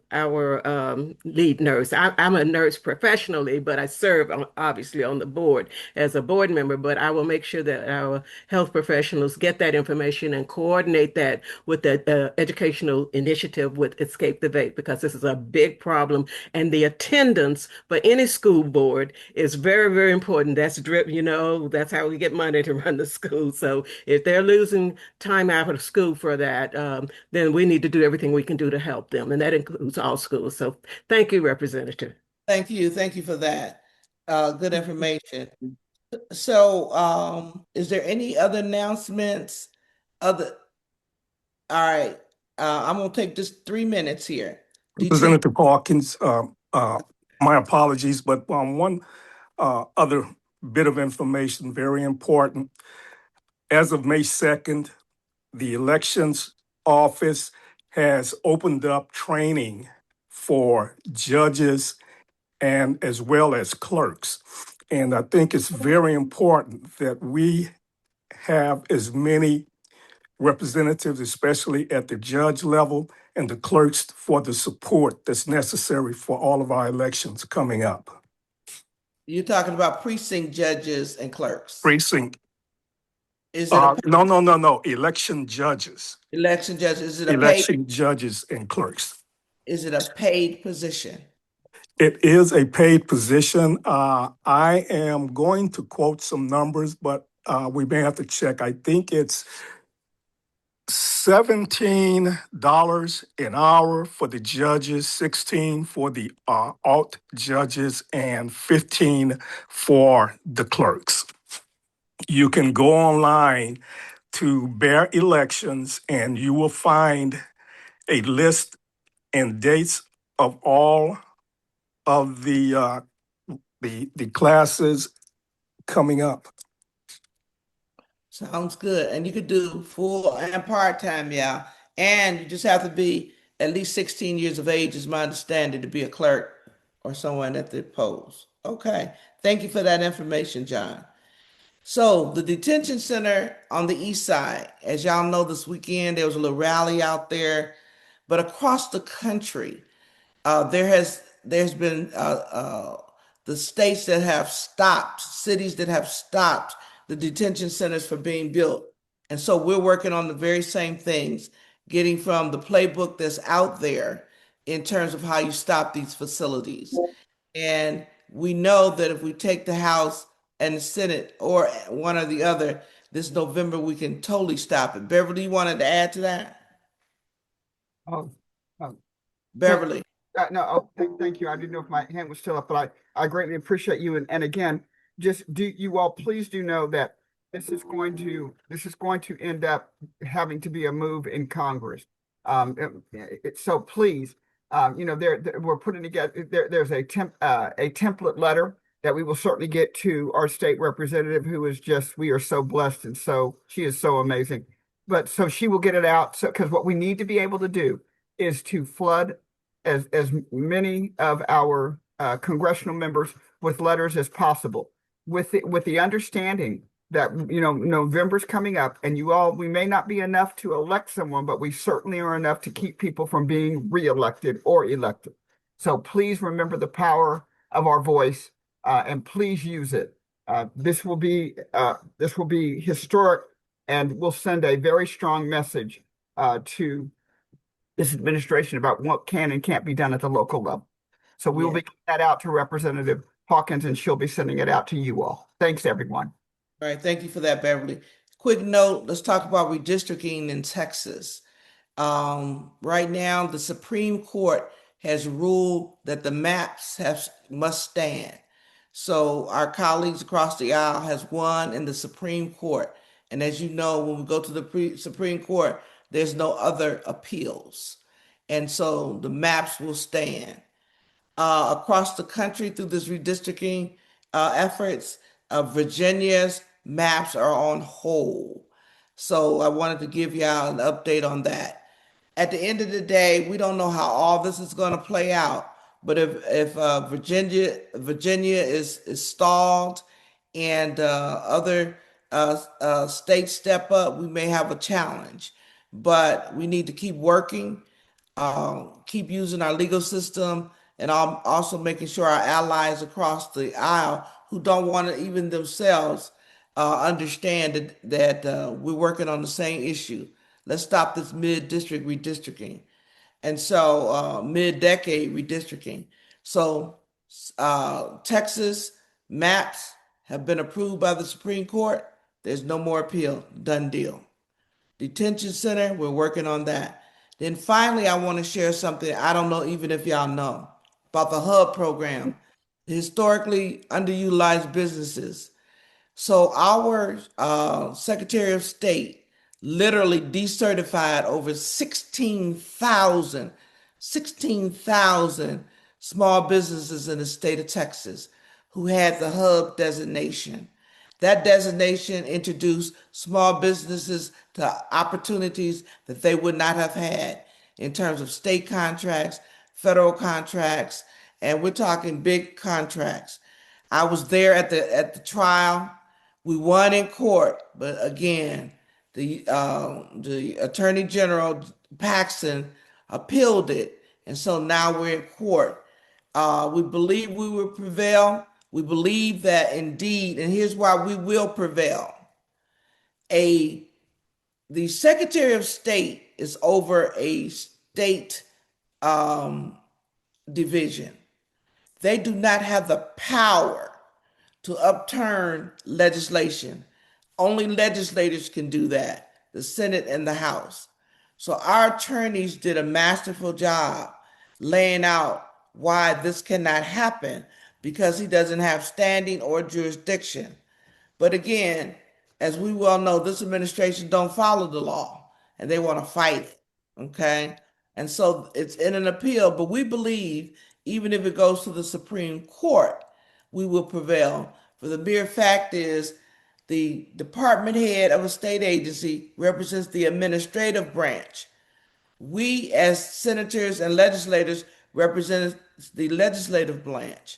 lead nurse. I'm a nurse professionally, but I serve obviously on the board as a board member. But I will make sure that our health professionals get that information and coordinate that with the educational initiative with Escape the Vape, because this is a big problem, and the attendance for any school board is very, very important. That's drip, that's how we get money to run the school. So if they're losing time out of school for that, then we need to do everything we can do to help them. And that includes all schools. So thank you, Representative. Thank you. Thank you for that. Good information. So, is there any other announcements? All right. I'm going to take just 3 minutes here. Representative Hawkins, my apologies, but one other bit of information, very important. As of May 2nd, the elections office has opened up training for judges and as well as clerks. And I think it's very important that we have as many representatives, especially at the judge level and the clerks, for the support that's necessary for all of our elections coming up. You're talking about precinct judges and clerks. Precinct. Is it no. Election judges. Election judges. Is it election judges and clerks? Is it a paid position? It is a paid position. I am going to quote some numbers, but we may have to check. I think it's $17 an hour for the judges, $16 for the alt judges, and $15 for the clerks. You can go online to Bear Elections and you will find a list and dates of all of the classes coming up. Sounds good. And you could do full and part-time, yeah. And you just have to be at least 16 years of age, is my understanding, to be a clerk or someone at the polls. Okay. Thank you for that information, John. So the detention center on the east side, as y'all know, this weekend there was a little rally out there, but across the country, there's been the the states that have stopped, cities that have stopped the detention centers from being built. And so we're working on the very same things, getting from the playbook that's out there in terms of how you stop these facilities. And we know that if we take the House and the Senate or one or the other this November, we can totally stop it. Beverly, you wanted to add to that? Oh, oh, Beverly. no, thank you. I didn't know if my hand was still up, but I greatly appreciate you. And again, just do you all please do know that this is going to end up having to be a move in Congress. So please, we're putting together there's a template letter that we will certainly get to our state representative, who is just, we are so blessed, and so she is so amazing. But so she will get it out. So because what we need to be able to do is to flood as many of our congressional members with letters as possible, with the understanding that November's coming up, and we may not be enough to elect someone, but we certainly are enough to keep people from being reelected or elected. So please remember the power of our voice, and please use it. This will be historic, and will send a very strong message to this administration about what can and can't be done at the local level. So we will be getting that out to Representative Hawkins, and she'll be sending it out to you all. Thanks, everyone. All right, thank you for that, Beverly. Quick note, let's talk about redistricting in Texas. Right now, the Supreme Court has ruled that the maps must stand. So our colleagues across the aisle has won in the Supreme Court. And as you know, when we go to the Supreme Court, there's no other appeals. And so the maps will stand. Across the country through this redistricting efforts, Virginia's maps are on hold. So I wanted to give y'all an update on that. At the end of the day, we don't know how all this is going to play out. But if Virginia is stalled and other states step up, we may have a challenge. But we need to keep working, keep using our legal system, and also making sure our allies across the aisle who don't want to even themselves understand that we're working on the same issue. Let's stop this mid-district redistricting. And so mid-decade redistricting. So Texas maps have been approved by the Supreme Court. There's no more appeal. Done deal. Detention center, we're working on that. Then finally, I want to share something I don't know even if y'all know about the HUB program, historically underutilized businesses. So our Secretary of State literally decertified over 16,000 small businesses in the state of Texas who had the HUB designation. That designation introduced small businesses to opportunities that they would not have had in terms of state contracts, federal contracts, and we're talking big contracts. I was there at the trial. We won in court, but again, the Attorney General Paxton appealed it, and so now we're in court. We believe we will prevail. We believe that indeed, and here's why we will prevail. The Secretary of State is over a state division. They do not have the power to upturn legislation. Only legislators can do that, the Senate and the House. So our attorneys did a masterful job laying out why this cannot happen, because he doesn't have standing or jurisdiction. But again, as we well know, this administration don't follow the law and they want to fight it, okay? And so it's in an appeal, but we believe even if it goes to the Supreme Court, we will prevail. For the mere fact is, the department head of a state agency represents the administrative branch. We as senators and legislators represent the legislative branch.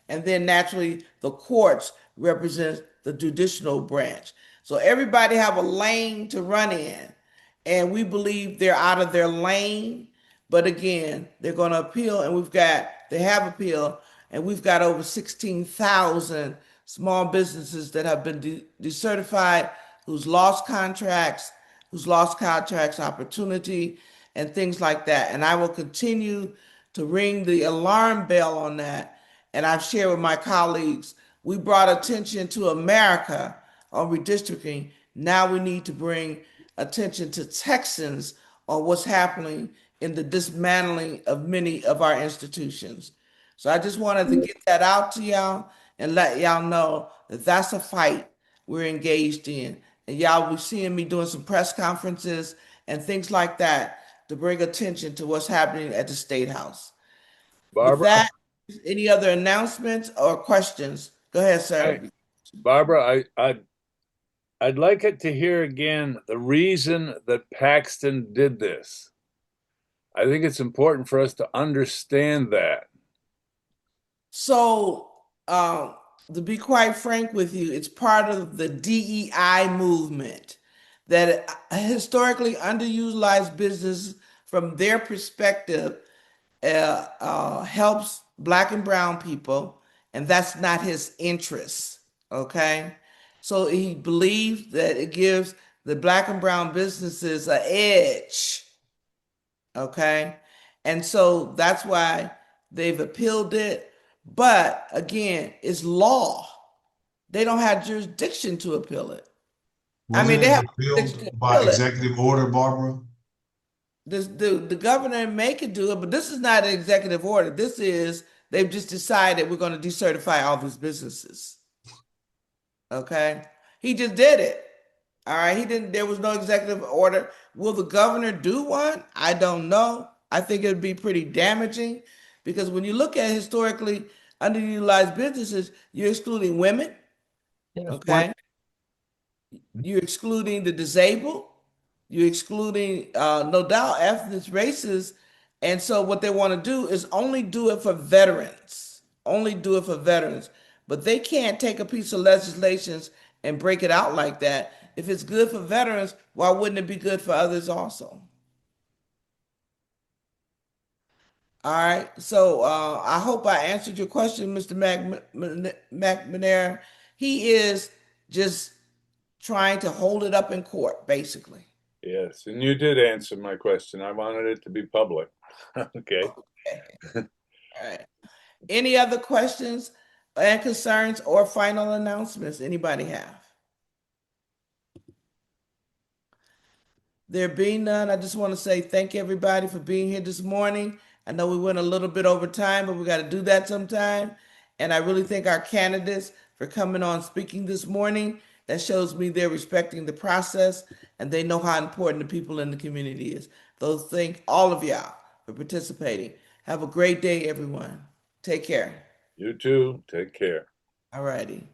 And then naturally the courts represent the judicial branch. So everybody have a lane to run in. And we believe they're out of their lane. But again, they're going to appeal, and they have appealed, and we've got over 16,000 small businesses that have been decertified, who's lost contracts, opportunity, and things like that. And I will continue to ring the alarm bell on that. And I've shared with my colleagues, we brought attention to America on redistricting. Now we need to bring attention to Texans on what's happening in the dismantling of many of our institutions. So I just wanted to get that out to y'all and let y'all know that that's a fight we're engaged in. And y'all will be seeing me doing some press conferences and things like that to bring attention to what's happening at the State House. With Barbara, that, any other announcements or questions? Go ahead, sir. Barbara, I'd like it to hear again the reason that Paxton did this. I think it's important for us to understand that. So, to be quite frank with you, it's part of the DEI movement that historically underutilized business from their perspective helps Black and brown people, and that's not his interest. Okay, so he believes that it gives the Black and brown businesses an edge. Okay, and so that's why they've appealed it. But again, it's law. They don't have jurisdiction to appeal it. I mean, Wasn't they it have jurisdiction appealed to by appeal it. executive order, Barbara? The governor may could do it, but this is not an executive order. This is they've just decided we're going to decertify all these businesses. Okay, he just did it. All right, he didn't. There was no executive order. Will the governor do one? I don't know. I think it would be pretty damaging because when you look at historically underutilized businesses, you're excluding women. Okay, you're excluding the disabled. You're excluding, no doubt, ethnic races. And so what they want to do is only do it for veterans. Only do it for veterans. But they can't take a piece of legislation and break it out like that. If it's good for veterans, why wouldn't it be good for others also? All right. So I hope I answered your question, Mr. McNair. He is just trying to hold it up in court, basically. Yes, and you did answer my question. I wanted it to be public. Okay. All right. Any other questions and concerns or final announcements anybody have? There being none, I just want to say thank everybody for being here this morning. I know we went a little bit over time, but we got to do that sometime. And I really thank our candidates for coming on speaking this morning. That shows me they're respecting the process and they know how important the people in the community is. So thank all of y'all for participating. Have a great day, everyone. Take care. You too. Take care. All righty.